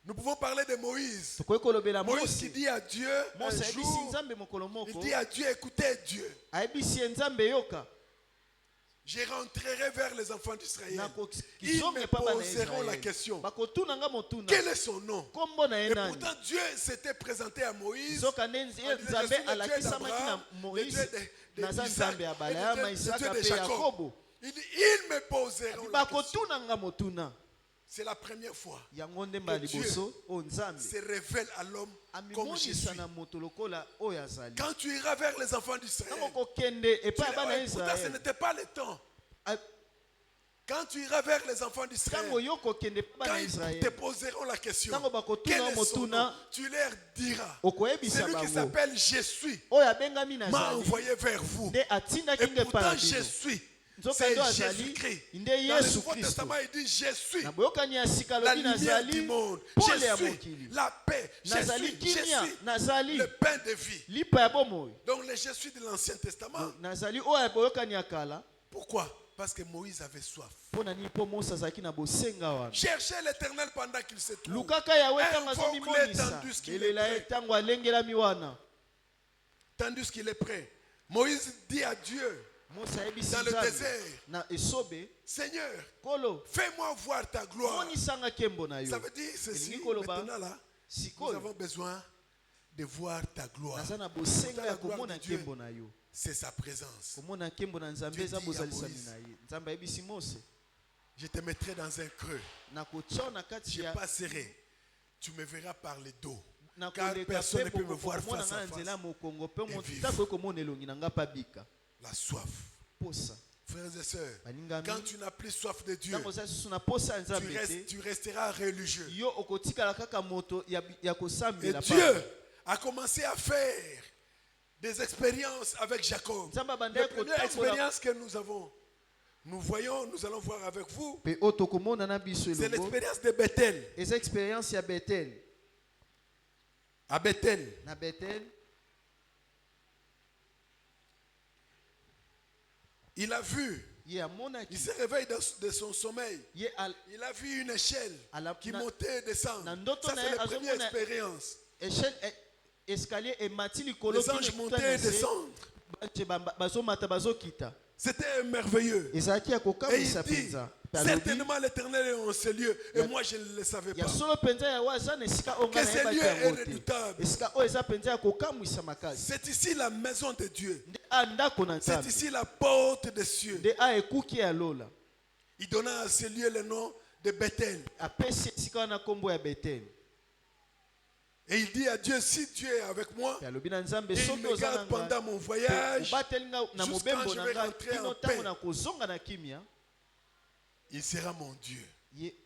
Nous pouvons parler de Moïse. tokoki kolobela Moïse qui Mose. dit à Dieu un Mose ayebisi jour, Nzambe mokolo il moko, dit à Dieu, écoutez Dieu, ayebisi ye Nzambe yoka, je rentrerai vers les enfants d'Israël. Ils nakokizonga me epai bana ya poseront la Israele. question. Bakotuna nga motuna. Quel est son nom? Kombo na ye Et nani? pourtant Dieu s'était présenté à Moïse. Zoka nde en disant, je Nzambe suis le Dieu alakisamaki na d'Abraham, le Moïse, Dieu de naza Isaac, Nzambe ya et Abrahama, le Dieu Isaka de pe Jacob. Yakobo. Il dit, ils me poseront la question. Bakotuna nga motuna. C'est la première fois Yango nde mbala que Dieu liboso oyo Nzambe se révèle à l'homme comme je amimonisa suis. na moto lokola oyo azali. Quand tu iras vers les enfants d'Israël, Ntango okokende epai ya bana ya pourtant ce Israele, n'était pas le temps. Quand tu iras vers les enfants d'Israël, ntango yo kokende epai ya quand bana ya ils te Israele, poseront la question, ntango bakotuna quel est son motuna, nom? Tu leur diras, okoyebisa celui qui bango s'appelle Je suis oyo abengami m'a nazali envoyé vers vous. nde atindaki Et nge epai pourtant na Je bino. suis, Nzoka c'est ndo azali Jésus-Christ. nde Dans le Yesu Nouveau Kristo. Testament, il dit Je suis Na boyokani ya sika la lobi lumière du nazali monde. pole ya Je suis mokili. la paix. Je Nazali suis, je kimia, suis nazali le pain de vie. lipa ya bomoi. Donc le Je suis de l'Ancien Testament. Nazali oyo ya boyokani ya kala. Pourquoi? Parce que Moïse avait soif. Mpona nini mpo Mose azalaki na bosenga wana. Cherchez l'Éternel pendant qu'il se trouve. Lukaka yawe ntango Invoque-le azomimonisa. tandis qu'il est Belela ye prêt. ntango alengelami wana. Tandis qu'il est prêt. Moïse dit à Dieu Mose ayebisi dans le Nzambe désert, na esobe, Seigneur, kolo fais-moi voir ta gloire. monisanga nkembo na yo. Ça veut dire ceci. Elingi koloba, Maintenant là, nous sikoyo avons besoin de voir ta gloire. naza na bosenga La ya gloire komona de Dieu, nkembo na yo. c'est sa présence. Komona nkembo na Nzambe Dieu eza dit à bozalisami Moïse, na ye. Nzambe ayebisi Mose, Je te mettrai dans un creux. nakotia na kati Je ya passerai. Tu me verras par le dos. Car nakoleka personne ne mpe peut me voir bokomona face nga à na nzela ya face. mokongo mpe Et moto vivre. tako ekomona elongi na nga mpa bika. La soif. Posa Frères et sœurs, balingami quand tu n'as plus soif de Dieu, ntango oza susu na posa ya Nzambe te, tu resteras religieux. yo okotikala kaka moto ya Et kosambela Dieu a commencé à faire des expériences avec Jacob. Nzambe La abandaki première kotambola expérience que nous avons, nous allons voir avec vous, mpe oyo tokomona na biso c'est elongo l'expérience de Bethel. eza expérience ya Betel. À Bethel, Na Betel il a vu, ye amonaki il se réveille de son sommeil. ye Il a vu une échelle qui na- montait et descendait. na ndoto Ça, na c'est ye la première azomona expérience. échelle escalier emati likolo Les anges montaient et descendent. bazomata bazokita. C'était merveilleux. ezalaki ya Et il kokamwisa dit, mpenza. Mpe alobi, certainement l'éternel est en ce lieu. Et moi, je ne le savais ya pas. solo mpenza yawe aza na esika oyo Que ngai ce nayebaki lieu est yango te. redoutable. Esika oyo eza mpenza ya kokamwisa makasi. C'est ici la maison de Dieu. Nde a ndako na C'est Nzambe. ici la porte des cieux. Nde a ekuki ya lola. Il donna à ce lieu le nom de Bethel. Apesi esika wana nkombo ya Betel. Et il dit à Dieu, si Dieu est avec moi, Mpe alobi na Nzambe, et il soki me oza na garde ngai, pendant mon mpe voyage, obateli ngai na jusqu'à mobembo je na vais ngai rentrer kino en ntango paix. na kozonga na kimia, il sera mon Dieu.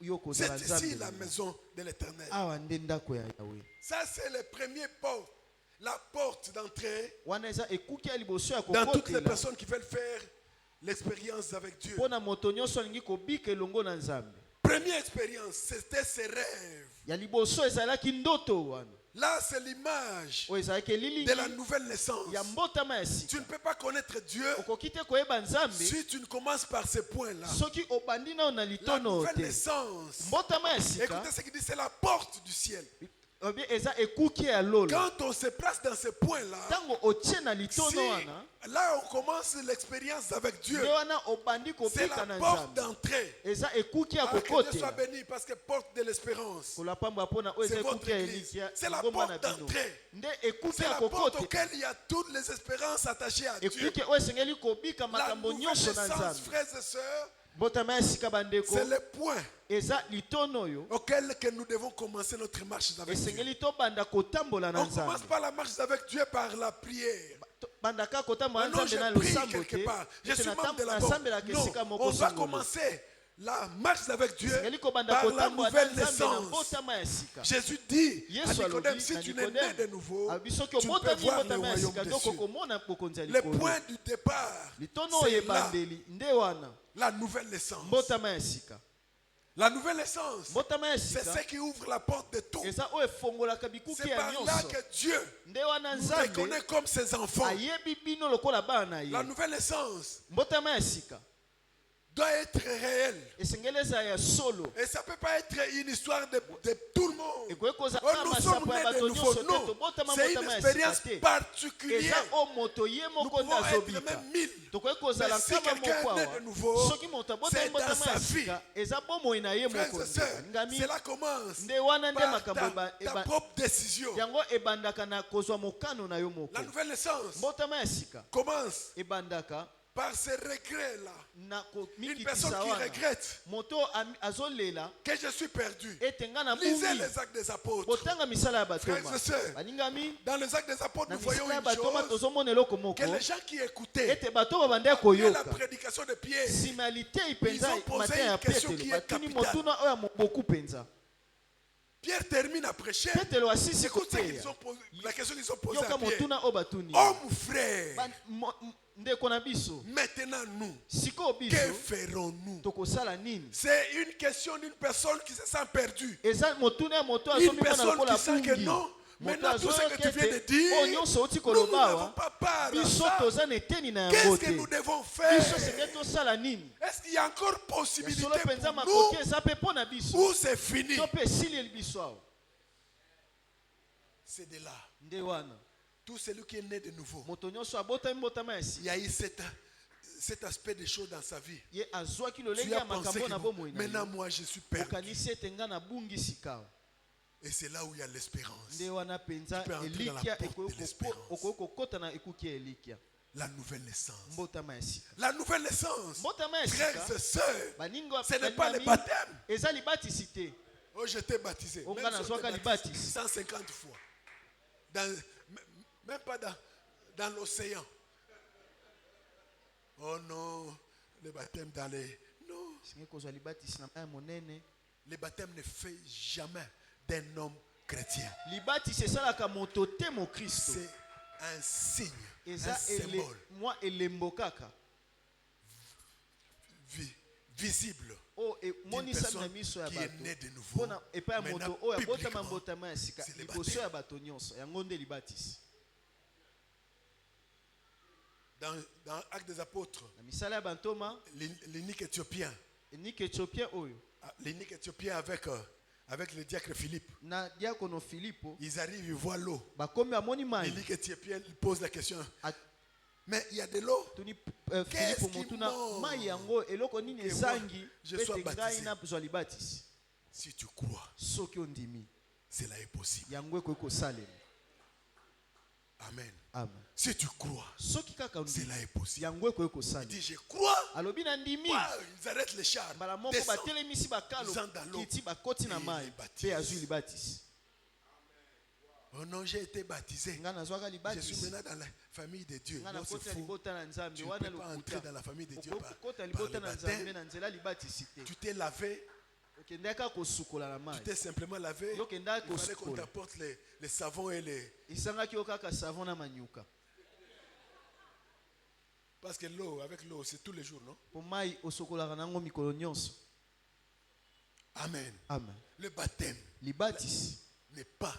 yo kozala C'est ici Nzambe la na ngai. maison de l'éternel. Awa nde ndako ya Yawe. Ça, c'est le premier porte. La porte d'entrée Wana eza ekuki ya liboso ya dans toutes les kokotela personnes qui veulent faire l'expérience avec Dieu. mpo na moto nyonso alingi kobika elongo na Nzambe. Première expérience, c'était ses rêves. Ya liboso ezalaki ndoto wana Là, c'est l'image oyo ezalaki elilingi de la nouvelle naissance. ya mbotama ya Tu sika. ne peux pas connaître Dieu Okoki te koyeba Nzambe si tu ne commences par ce point-là. soki obandi nao na La litono nouvelle te. naissance. Mbotama ya sika Écoutez ce qu'il dit, c'est la porte du ciel. obi eza ekuki ya lolo. Quand on se place dans ce point-là, Tango otie na litono si, wana, là on commence l'expérience avec Dieu. nde wana obandi C'est kopika la na porte Nzambe. d'entrée. Eza ekuki ya Ah, que Dieu soit kokotela. béni parce que porte de l'espérance. Kolapamba pona oyo C'est eza votre ekuki ya église. elikia. C'est la ngomba porte na bino. d'entrée. Nde ekuki C'est ya la porte kokotela. auquel il y a toutes les espérances attachées à Dieu. Ekuki oyo esengeli kobika La makambo nouvelle nyonso na naissance, Nzambe. frères et sœurs, Mbotama ya sika bandeko. c'est le point Eza litono oyo auquel que nous devons commencer notre marche avec Dieu. esengeli tobanda kotambola na On commence Nzambe. pas la marche avec Dieu par la prière. Bandaka kotambola na Non, Nzambe na je prie losambo quelque te. part. Je suis membre de la nasambelaka banque. esika Non, moko on va songolo. commencer la marche avec Dieu esengeli kobanda par la kotambola na nouvelle Nzambe na naissance. mbotama ya sika. Jésus dit à Yesu Nicodème, alobi si na tu n'es né Nicodème, de nouveau, abi soki tu ne peux obotami voir le mbotama ya royaume sika des doko cieux. komona bokonzi ya Le likolo. point du départ, Litono oyo c'est là, ebandeli nde wana la nouvelle naissance. mbotama ya sika. La nouvelle naissance, Mbotama ya c'est sika ce qui ouvre la porte de tout. eza oyo efongolaka bikuki C'est ya par là nyonso. que Dieu Nde wana nous Nzambe reconnaît comme ses enfants. ayebi bino lokola bana na La ye. nouvelle naissance Mbotama ya sika doit être réelle. esengeli eza ya solo. Et ça ne peut pas être une histoire de tout le monde. ekoki kozala Oh, nous sommes masapo ya nés de bato nouveau. nyonso te Non, tobotama c'est une mbotama ya sika expérience te. particulière. eza o moto ye Nous moko nde pouvons être azobika. même 1000. tokoki kozala Mais si nkama quelqu'un moko est né awa de nouveau, soki moto abotami c'est dans mbotama sa ya vie. sika eza bomoi na ye Frères moko et sœurs, alingami cela commence nde wana nde par makambo ta propre décision. yango ebandaka na kozwa mokano na yo moko. La nouvelle naissance mbotama ya sika commence ebandaka par ce regret-là. na Une personne komikitisa qui wana regrette moto azolela que je suis perdu. ete nga na Lisez bungi. les actes des apôtres. botanga misala ya Frères batoma et sœurs, balingami dans les actes des apôtres, na nous voyons misala ya une batoma chose, tozomona eloko moko que les gens qui écoutaient ete bato babandaki après la koyoka prédication de Pierre, nsima ya litei mpenza Ils ont posé mateya ya une question petelo qui est batuni capitale. motuna oyo ya moboku mpenza. Pierre termine à prêcher. petelo asisi Écoute ce qu'ils koteya ont posé, la question qu'ils ont posée à yoka Pierre. motuna oyo batuni Oh mon frère, ndeko na biso maintenant nous, sikoyo que biso ferons-nous? tokosala nini. C'est une question d'une personne qui se sent perdue. eza motuna ya moto Une azomimona personne lokola qui sent que bungi. non, moto maintenant tout ce que tu viens de azoyoka dire, ete oyo nyonso oti nous koloba n'avons awa pas part à biso ça. toza na eteni na yango Qu'est-ce que nous te. devons biso faire? senge tosala nini. Est-ce qu'il y a encore ya possibilité solo mpenza pour makoki nous eza mpe mpo na biso ou c'est fini? to mpe esilieli biso awa. C'est de là. nde wana Tout celui qui est né de nouveau, moto nyonso abotami mbotama ya il y sika a eu cet aspect des choses dans sa vie. ye azwaki Tu lolenge as ya pensé makambo que na non, bomoi na maintenant ye moi je suis perdu. okanisi ete nga nabungi sika awa. Et c'est là où il y a l'espérance. nde wana mpenza Tu peux entrer dans la elikia porte de l'espérance. okoki kokɔta na ekuki ya elikia La nouvelle naissance. mbotama ya sika. La nouvelle naissance. mbotama ya Frères sika et sœurs, baningo ce n'est pas le balingami, baptême. eza libatisi te. Oh, j'étais baptisé. On Même gagne si on soit était calibati. baptisé 150 fois. Même pas dans l'océan. Oh non, le baptême dans les... Non, singe kozwa libatisi na mai ya monene. le baptême ne fait jamais d'un homme chrétien. libatisi esalaka moto te mokristo. C'est un signe, eza un symbole mwa elembo kaka visible oyo d'une emonisami na personne miso ya qui est bato née de nouveau. mpona epai ya Maintenant, moto oyo abotama publiquement, mbotama ya sika c'est le liboso baptême. ya bato nyonso yango nde libatisi. Dans Actes des Apôtres, na misala ya bantoma l'unique éthiopien, enike éthiopien oyo l'unique éthiopien avec le diacre Philippe, na diakono filipo ils arrivent, ils voient l'eau. bakomi bamoni mai L'unique éthiopien il pose la question, A- mais il y a de l'eau. tuni Qu'est-ce filipo qui motuna manque? mai yango eloko nini Que moi, ezangi je sois ete ngai baptisé. nazwa libatisi. Si tu crois, soki ondimi cela est possible. yango ekoki kosalema. Amen. amen. Si tu crois, soki kaka ondimi cela est possible. yango ekoki Il kosalema. dit, je crois. alobi na ndimi Ils arrêtent les chars. mbala moko Descends. batelemisi bakalo Ils sont dans l'eau. kiti bakoti na Et mai ils baptisent. mpe azwi libatisi. Oh non, j'ai été baptisé. ngai nazwaka Je suis libatisi maintenant dans la famille de Dieu. ngai Non, c'est nakoti na faux. libota na nzambe Tu ne wana peux pas entrer lokuta dans la famille de Dieu okoki kokota par libota le na nzambe baptême. na nzela libatisi te. Tu t'es lavé, okendaka kosukola na tu mai t'es simplement lavé. Yo kendaka Il fallait qu'on kosukola. t'apporte les savons et les... esangaki yo kaka savon na manyuka Parce que l'eau, avec l'eau, c'est tous les jours, non? mpo mai osokolaka nango mikolo nyonso. Amen. amen. Le baptême libatisi n'est pas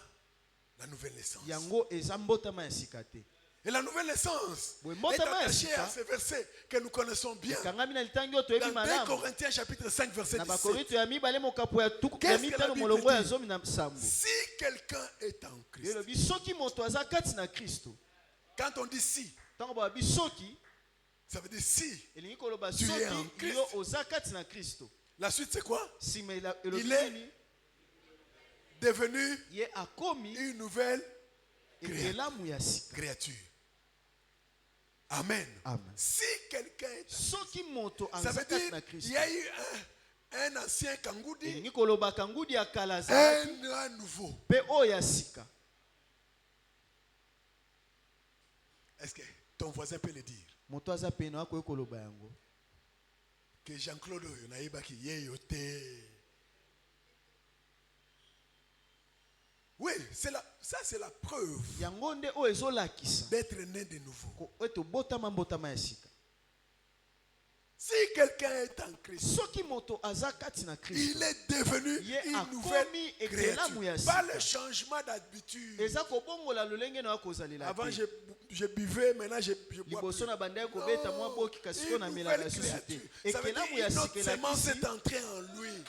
la nouvelle naissance. yango eza mbotama ya sika te. Et la nouvelle naissance Oui, est attachée à ce verset que nous connaissons bien. Dans 2 Corinthiens chapitre 5 verset 17. Qu'est-ce que la Bible dit? Si quelqu'un est en Christ. Quand on dit si, ça veut dire si tu es en Christ. La suite c'est quoi? Il est devenu une nouvelle créature. Amen. Si quelqu'un est ça veut dire il y a eu un ancien Kangoudi, un nouveau. Est-ce que ton voisin peut le dire? Que Jean-Claude Naïbaki yeyote. Oui, ça c'est la preuve d'être né de nouveau. Si quelqu'un est en Christ, il est devenu une nouvelle créature. Pas le changement d'habitude. Avant je buvais, maintenant je bois plus. Une nouvelle créature. Ça veut dire une autre sémence est entrée en lui.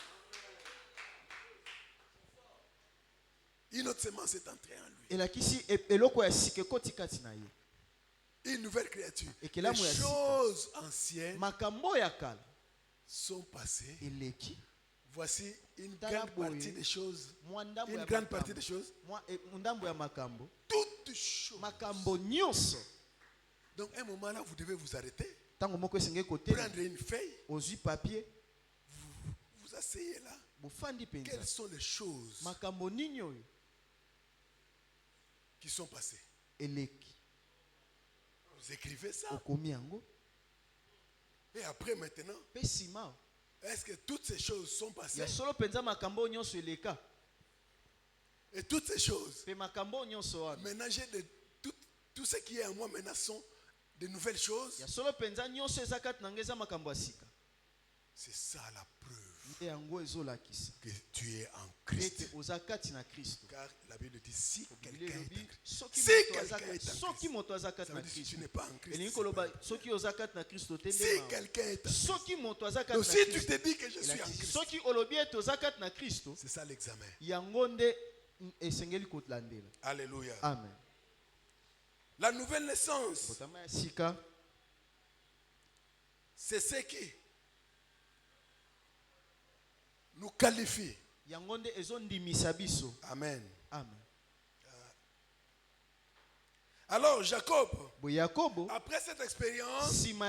Une autre sémence est entrée en lui. Une nouvelle créature. Les choses anciennes sont passées. Voici une grande partie des choses. Une grande partie des choses. Toutes choses. Donc, à un moment là, vous devez vous arrêter. Prendre une feuille. Vous asseyez là. Quelles sont les choses qui sont passées? Vous écrivez ça. Et après maintenant, est-ce que toutes ces choses sont passées? Et toutes ces choses, ménager tout ce qui est en moi maintenant sont de nouvelles choses. C'est ça la preuve que tu es en Christ. Car la Bible dit si quelqu'un est en Christ. Si quelqu'un est en Christ, ça veut dire si tu n'es pas en Christ. Si quelqu'un est en Christ. Donc si tu te dis que je suis en Christ, c'est ça l'examen. Alléluia. Amen. La nouvelle naissance, c'est ce qui nous qualifie. Amen. Amen. Alors Jacob, après cette expérience, il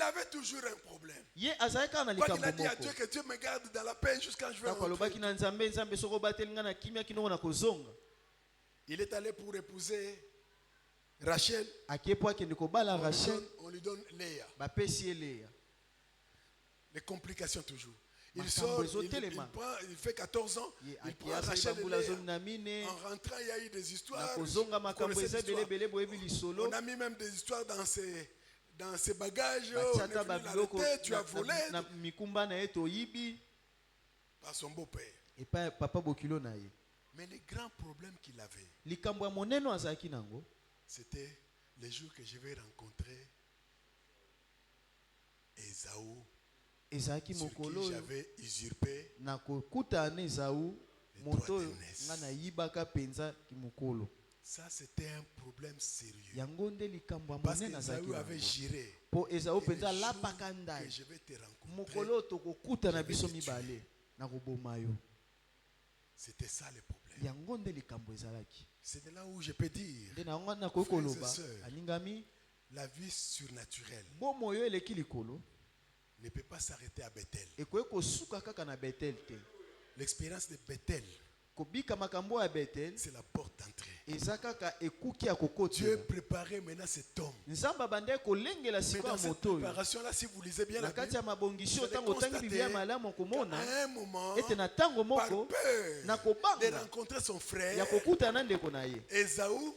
avait toujours un problème. Quoi qu'il a dit à Dieu que Dieu me garde dans la peine jusqu'à je vais rentrer. Il est allé pour épouser Rachel. On lui donne Léa. Les complications toujours. Il sort, il fait 14 ans, il prend Rachel et Léa. En rentrant, il y a eu des histoires. On a mis même des histoires dans ses bagages. On est venu l'arrêter, tu as volé. Par son beau-père. Mais le grand problème qu'il avait, c'était le jour que je vais rencontrer Ésaü, sur qui j'avais usurpé les droits d'aînesse. Ça, c'était un problème sérieux. Parce qu'Ésaü avait juré que le jour que je vais te rencontrer, je vais te tuer. C'était ça le problème. C'est de là où je peux dire, frères et sœurs, la vie surnaturelle ne peut pas s'arrêter à Bethel. L'expérience de Bethel, c'est la porte d'entrée. Dieu préparait maintenant cet homme. Mais dans cette préparation-là, si vous lisez bien la Bible, vous allez constater qu'à un moment, par peur de rencontrer son frère, Ésaü,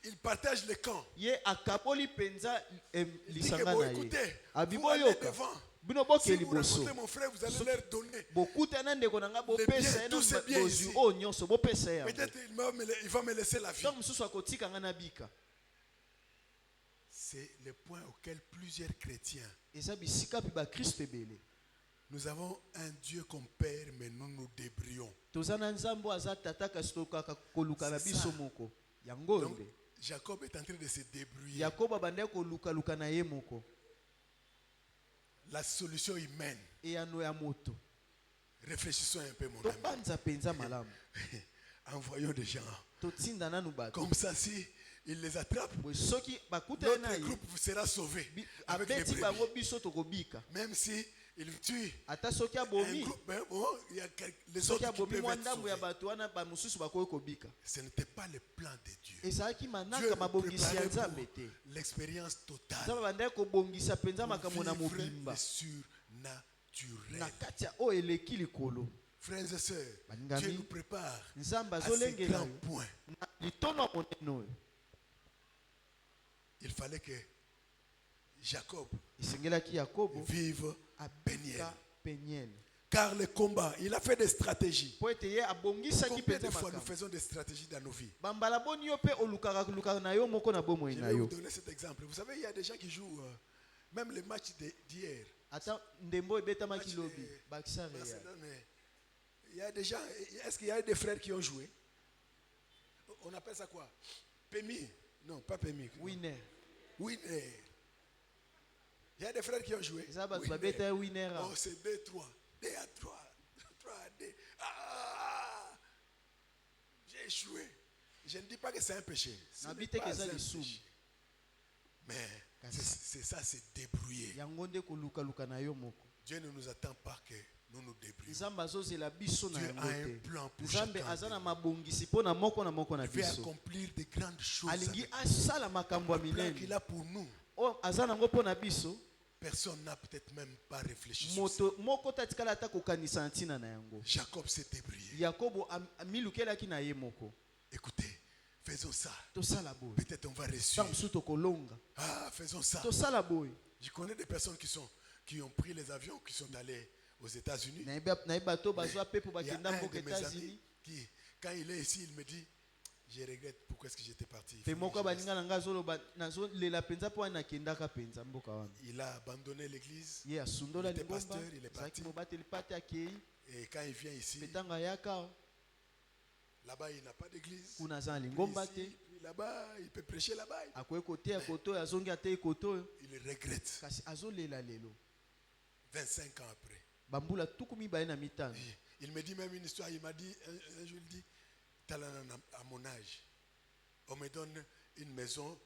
il partage le camp. Il dit que bon, écoutez, vous allez devant. bino boke Si vous liboso rencontrez mon frère, vous allez leur donner. bokutana ndeko na nga Les bopesa biens, ye tous ces biens bozwi ici. oyo nyonso bopesa ye yango Peut-être il va me laisser la vie. ntango mosusu akotika nga na bika C'est le point auquel plusieurs chrétiens. eza bisika mpe bakristo ebele Nous avons un Dieu comme Père, mais nous nous débrouillons. toza na nzambe oyo aza tata kasi tokaka koluka na C'est biso ça. moko yango Donc, nde Jacob est en train de se débrouiller. yakobo abandaki kolukaluka na ye moko La solution humaine. eyano ya moto Réfléchissons un peu, mon ami. tobanza mpenza malamu Envoyons des gens. totinda nanu bato Comme ça, si il les attrape, boye soki bakutani na notre ye groupe sera sauvé. Avec les abeti brebis. bango biso tokobika Même si il tue ata soki un abomi groupe, ben bon, il y a les soki autres qui abomi peuvent mwa être ndambo ya sauvés. bato wana bamosusu bakoki kobika Ce n'était pas le plan de Dieu. ezalaki Dieu manaka nous mabongisi ya préparait nzambe pour te l'expérience totale. nzambe abandaki kobongisa mpenza Pour makambo na vivre mobimba le surnaturel. na kati ya oyo eleki likolo Frères et sœurs, Balingami, Dieu nous prépare nzambe à ce azolengela grand yo point. na litono ya monene oyo Il fallait que Jacob esengelaki yakobo vive Peniel. abika peniel Car le combat, il a fait des stratégies. mpo ete ye abongisaki Combien de mpenza fois nous makambo faisons des stratégies dans nos vies? bambala boni yo mpe olukaka na yo moko na bomoi Je na vais vous yo donner cet exemple. Vous savez, il y a des gens qui jouent, même les matchs d'hier. ata ndembo ebetamaki Match lobi de bakisa real Barcelone, il y a des gens, est-ce qu'il y a des frères qui ont joué? On appelle ça quoi? Pémi? Non, pas Pémi. winner Winner. Il y a des frères qui ont joué. eza bato Winner. babeta ye winner Oh, c'est 2-3. 2-3. 3-2. Ah! J'ai échoué. Je ne dis pas que c'est un péché. Ce nabi n'est te pas ke eza un lisumu péché. Mais c'est ça, c'est débrouiller. yango nde kolukaluka na yo moko Dieu ne nous attend pas que nous nous débrouillons. nzambe azozela biso na Dieu a yango un te plan pour nzambe chacun aza de na nous. mabongisi mpo na moko na Il veut biso accomplir de grandes choses. alingi avec asala makambo ya le plan minene qu'il a pour nous. oyo aza nango mpo na biso Personne n'a peut-être même pas réfléchi sur ça. moto moko tatikala ata kokanisa na ntina na yango Jacob s'est débrouillé. yakobo amilukelaki na ye moko Écoutez, faisons ça. tosala boye Peut-être on va réussir. ntango mosusu tokolonga Ah, faisons ça. tosala boye Je connais des personnes qui ont pris les avions, qui sont allés aux États-Unis. nayebi bato bazwa mpepo Il y a bakenda un mboka de mes états-unis amis qui, quand il est ici, il me dit, je regrette pourquoi est-ce que j'étais parti. mpe moko ya baninga na ngai azoloba nazolela mpenza mpo wana nakendaka mpenza mboka wana Il a abandonné l'église. ye asundola Il était libomba pasteur, il est azalaki parti. mobateli pate akei Et quand il vient ici, mpe ntango ayaka là-bas, il n'a pas d'église. kuna aza na Puis lingomba ici, te puis là-bas, il peut prêcher là-bas. akoki koteya koto oyo azongi atei koto oyo Il regrette. kasi azolela lelo 25 ans après. bambula tuku mibale na mitano Il me dit même une histoire. Il m'a dit, un jour, il dit, Talana, à mon âge, on me donne une maison,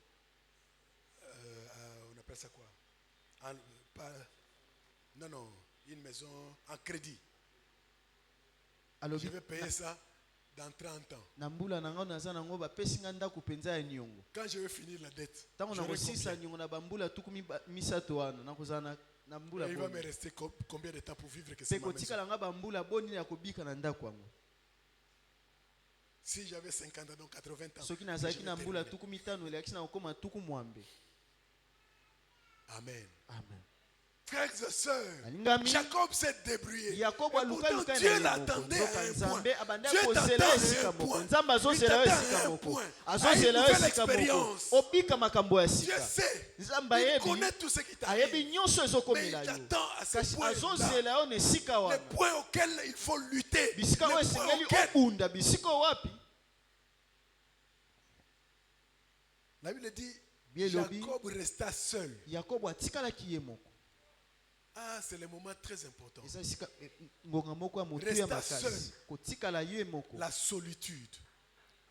on appelle ça quoi? Non, une maison en crédit. Je alobi vais payer ça dans 30 ans. na mbula na ngai naza nango bapesi ngai ndako mpenza ya niongo Quand je vais finir la dette, ntango j'aurai nakosilisa combien? niongo na bambula tuku misato wana nakozala na mbula Et il va me boni rester combien de temps pour vivre que mpe c'est ma maison? kotikala ngai bambula boni ya kobika na ndako yango Si j'avais 50 ans, donc 80 ans. soki nazalaki je na vais mbula terminer. tuku mitano elakisi na kokóma tuku mwambe Amen. amen Frères et sœurs, alingami Jacob s'est débrouillé. yakobo Et pourtant, alukaluka Dieu na ye moko l'attendait à nzoka un nzambe point. abandi Dieu akozela t'attend yo à esika un moko point. nzambe Il azozela yo t'attend esika à un moko point. azozela À yo une nouvelle esika moko expérience. obika makambo ya Dieu sika sait. nzambe Il ayebi connaît tout ce qui ayebi t'arrive. nyonso Mais ezokomela il yo t'attend à ce kasi point-là. azozela yo na esika Les wana points auxquels il faut lutter. bisika oyo Les points esengeli auxquels obunda bisika oyo wapi la Bible dit Bien lobi. Jacob resta seul. yakobo atikalaki ye moko Ah, c'est le moment très important. eza esika ngonga moko ya motu Resta ya makasi seul. kotikala ye moko La solitude.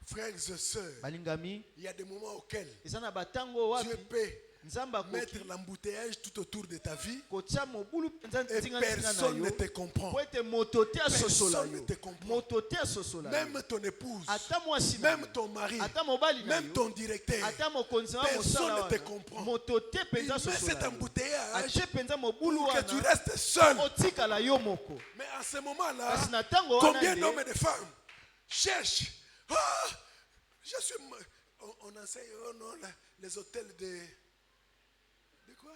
Frères et sœurs, balingami il y a des moments auxquels eza na batango oyo Dieu wapi peut nzambe mettre akoki l'embouteillage tout autour de ta vie kotia mobulu mpenza et ntingatinga na personne ne yo te comprend. po ete moto te asosola Personne ne yo te comprend. moto te asosola yo Même ton épouse, ata mwasi na même yo ton mari, ata mobali na même yo ton directeur, ata mokonzi wa personne mosala ne te wana comprend. moto te il mpenza met cet asosola yo embouteillage atie mpenza mobulu pour que tu wana restes seul. otikala yo moko Mais à ce moment-là, kasi na ntango wana combien nde d'hommes et de femmes cherchent? Ah, je suis. On enseigne, oh non, les hôtels de quoi?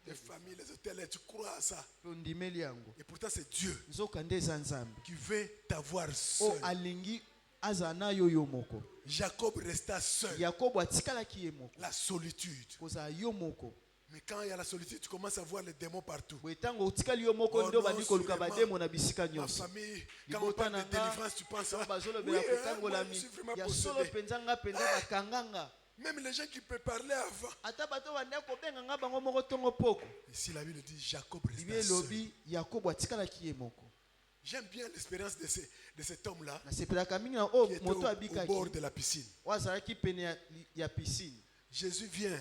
Les familles, les hôtels, tu crois à ça. Pe ondimeli yango. Et pourtant, c'est Dieu Nzoka nde eza Nzambe. qui veut t'avoir O seul. alingi aza na yo yo moko. Jacob resta seul. Yakobo atikalaki ye moko. La solitude. Kozala yo moko. Mais quand il y a la solitude, tu commences à voir les démons partout. Boye ntango otikali yo moko Oh nde non, obandi koluka sûrement. bademo na bisika Ma nyonso. famille, quand on Libota parle de na nga, délivrance, tu penses ntango à bazolobela kotangola je suis vraiment ya solo possédé. mpenza nga mpenza bakanganga. Même les gens qui peuvent parler avant. Ata bato bandaki kobenga nga bango moko ntongo poko. Ici, la Bible dit Jacob Bible resta seul. elobi Yakobo atikalaki ye moko. J'aime bien l'expérience de cet homme-là Nasepelaka mingi na o qui était moto au abikaki. bord de la piscine. O azalaki pene ya piscine. Jésus vient.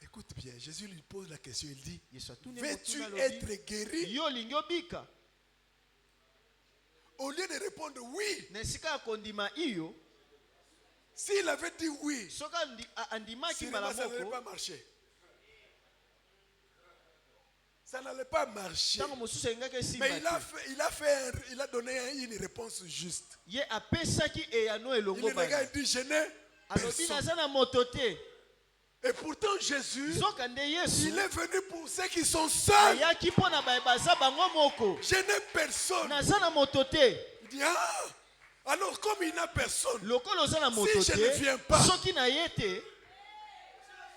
Écoute bien, Jésus lui pose la question, il dit, Yesu atuni veux-tu motuna être lobi. guéri? Yo lingi obika. Au lieu de répondre oui, Na esika ya kondima iyo, s'il avait dit oui, soka andimaki cinéma, mbala ça n'allait moko. pas marcher. Ça n'allait pas marcher. Ntango mosusu engaki esimba Mais te. il a donné une réponse juste. Ye apesaki eyano Il elongo regarde bana. et dit, je n'ai Alobi personne. naza na moto te. Et pourtant Jésus, Soka nde Yesu il est venu pour ceux qui sont seuls. ayaki mpo na baza bango moko. Je n'ai personne. Naza na moto te. Il dit, ah, alors comme il n'a personne, Lokolo oza na moto Si je ne viens te. pas. Soki na ye te.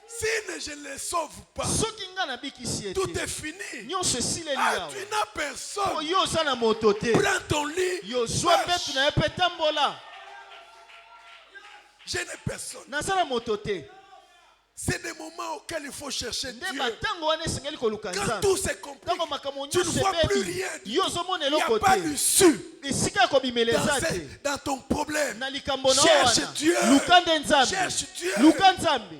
si je ne les sauve pas, Soki nga na bikisi ye tout te. est fini. Nyonso esileli Ah, awa. tu n'as personne. Po yo oza na moto te. Prends ton lit. Yo zwa marche. mbetu na ye mpe tambola. Je n'ai personne. Naza na moto te. C'est des moments auxquels il faut chercher Nde Dieu. batango wana esengeli koluka Quand Nzambe. tout s'est compris, Ntango makambo tu ne nyonso vois plus ebeli. rien. Yo ozomona Il n'y a eloko pas te. d'issue Esika ya kobimeleza te. dans ton problème. Na likambo na Cherche wana. Dieu. Luka nde Nzambe. Cherche Dieu. Luka Nzambe.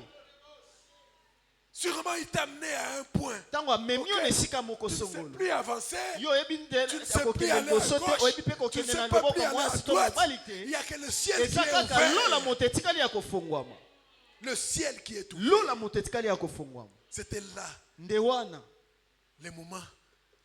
Sûrement, il t'a amené à un point. Ntango amemi yo Ok. na esika moko Tu ne sais songolo. plus avancer. Yo oyebi nde Tu ne sais plus akokende aller à liboso te, gauche. oyebi mpe Tu ne kokende sais na pas loboko plus aller à mwasi to droite. mobali Il te. n'y a que le ciel qui Eza est kaka lola ouvert. moto etikali ya kofungwama. Le ciel qui est ouvert. Lola moto etikali ya kofungwama. C'était là Nde wana le moment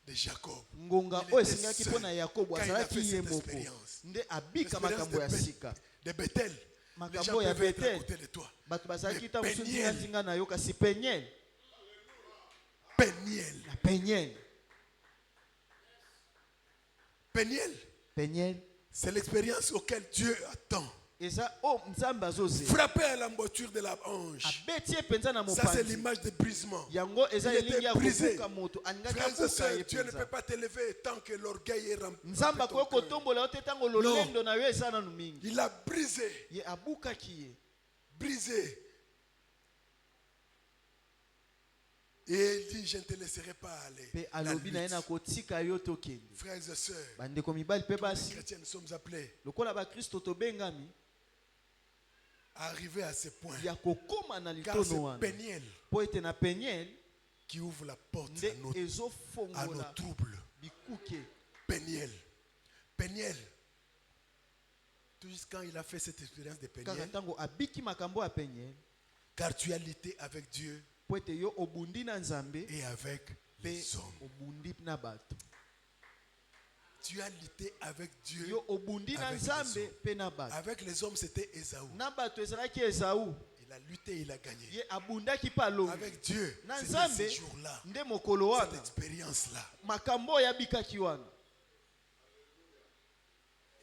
de Jacob. ngonga Il oyo était esengaki seul mpo na Yakobo quand il a azalaki fait ye cette moko. expérience. Nde abika L'expérience makambo ya sika. de Bethel. Les Makambo gens ya peuvent être à Bethel. côté de toi. Bato bazalaki Mais ta mosusu Peniel. nzinga na yo kasi Peniel. Peniel. Na Peniel. Peniel, Peniel. c'est l'expérience auquel Dieu attend. Eza o Nzambe azoze. Frapper à l'emboîture de la hanche. Abeti ye penza na Ça, c'est mopanzi. l'image de brisement. Yango eza Il elingi était ya brisé. kobuka moto alingaki Frères et abuka sœurs, ye Dieu ne penza. peut pas t'élever tant que l'orgueil est rempli. Nzambe akoki kotombola yo te ntango lolendo na yo eza nanu mingi. Il a brisé, Ye abukaki ye. brisé. Et il dit, je ne te laisserai pas aller. Mpe La alobi na ye lutte. na kotika yo tokende. Frères et sœurs, Bandeko mibali mpe les basi chrétiens, nous sommes appelés lokola bakristo tobengami à arriver à ce point. ya kokóma na Car litono c'est wana Peniel mpo ete na Peniel qui ouvre la porte nde à nos ezofongola troubles. bikuke. Peniel. Peniel. Tout juste quand il a fait cette expérience de Kaka Peniel, ntango abiki makambo ya Peniel car tu as lutté avec Dieu mpo ete yo obundi na Nzambe et avec mpe les hommes. obundi na bato. Tu as lutté avec Dieu. Yo obundi na avec les Nzambe hommes. mpe na bato. Avec les hommes, c'était Ésaü. Na bato ezalaki Esawu. Il a lutté, il a gagné. Ye abundaki mpe alongi. Avec Dieu, Na c'était Nzambe ce jour-là, nde mokolo cette wana expérience-là. makambo oyo abikaki wana.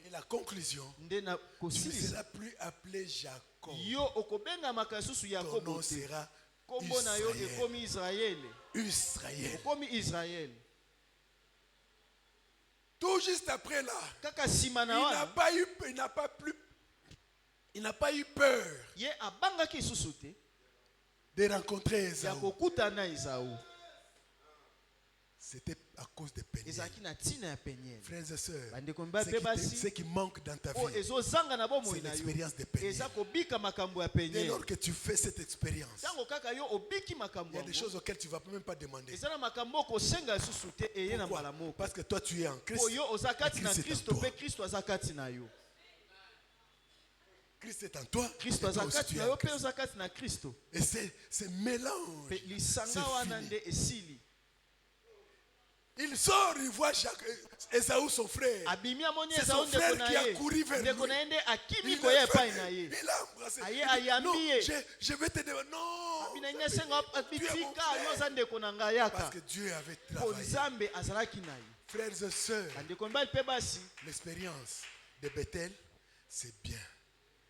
Et la conclusion, Nde na tu ne kosilisa seras plus appelé Jacob. yo okobengamaka lisusu Ton Yakobo nom te. sera Kombo na yo Israël. ekomi Israele. Israël. Ekomi Israele. Tout juste après là, Kaka nsima il na n'a wana pas eu, il n'a pas eu peur ye abangaki lisusu te de rencontrer ya Ésaü. kokutana na Esawu. C'était à cause de Peniel. Ezalaki na ntina ya Peniel. Frères et sœurs, Bandeko mibali mpe ce basi qui manque dans ta oyo vie, ezozanga na bomoi c'est na yo l'expérience de Peniel. eza kobika makambo ya Dès Peniel. lors que tu fais cette expérience, Ntango kaka yo obiki il makambo y a des yango choses auxquelles tu ne vas même pas demander. eza na makambo okosenga lisusu te eye na mbala Pourquoi? moko. Parce que toi, tu es en Christ. Oyo oza kati na Christ est en Kristo toi. mpe Kristo aza kati na yo. Christ est en toi. Kristo Et toi aza aussi, kati tu es na en yo mpe Christ. oza kati na Kristo. Et ce mélange, Mpe lisanga c'est wana fini. nde esili. Il sort, il voit Ésaü, son frère. Abimi amoni C'est Esawu son ndeko frère na qui a ye. couru vers Ndeko lui. na ye nde akimi Il koya a epai na ye. il a embrassé. Aye Il dit, ayambi non, ye. je vais te demander. Non, fina nyesenga bitika yoza ndeko na ngai Parce yaka. que Dieu avait Po travaillé. Nzambe azalaki na ye. Frères et sœurs, Andeko mbali pe basi l'expérience de Bethel, c'est bien.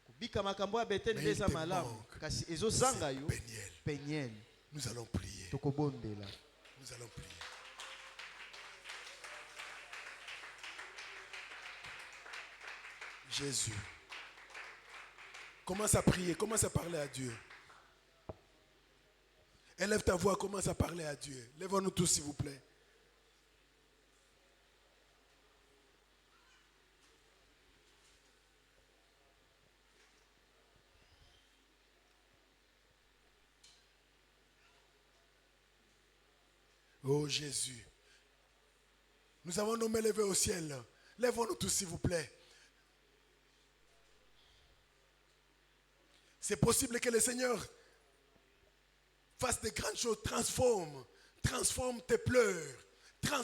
kubika makambo ya Bethel Mais ndeza il te malamu. manque. Kasi ezozanga yo Peniel. Peniel. Nous allons prier. Tokobondela. Nous allons prier. Jésus. Commence à prier, commence à parler à Dieu. Élève ta voix, commence à parler à Dieu. Lèvons-nous tous, s'il vous plaît. Oh Jésus. Nous avons nos mains levées au ciel. Lèvons-nous tous, s'il vous plaît. C'est possible que le Seigneur fasse de grandes choses. Transforme tes pleurs. Transforme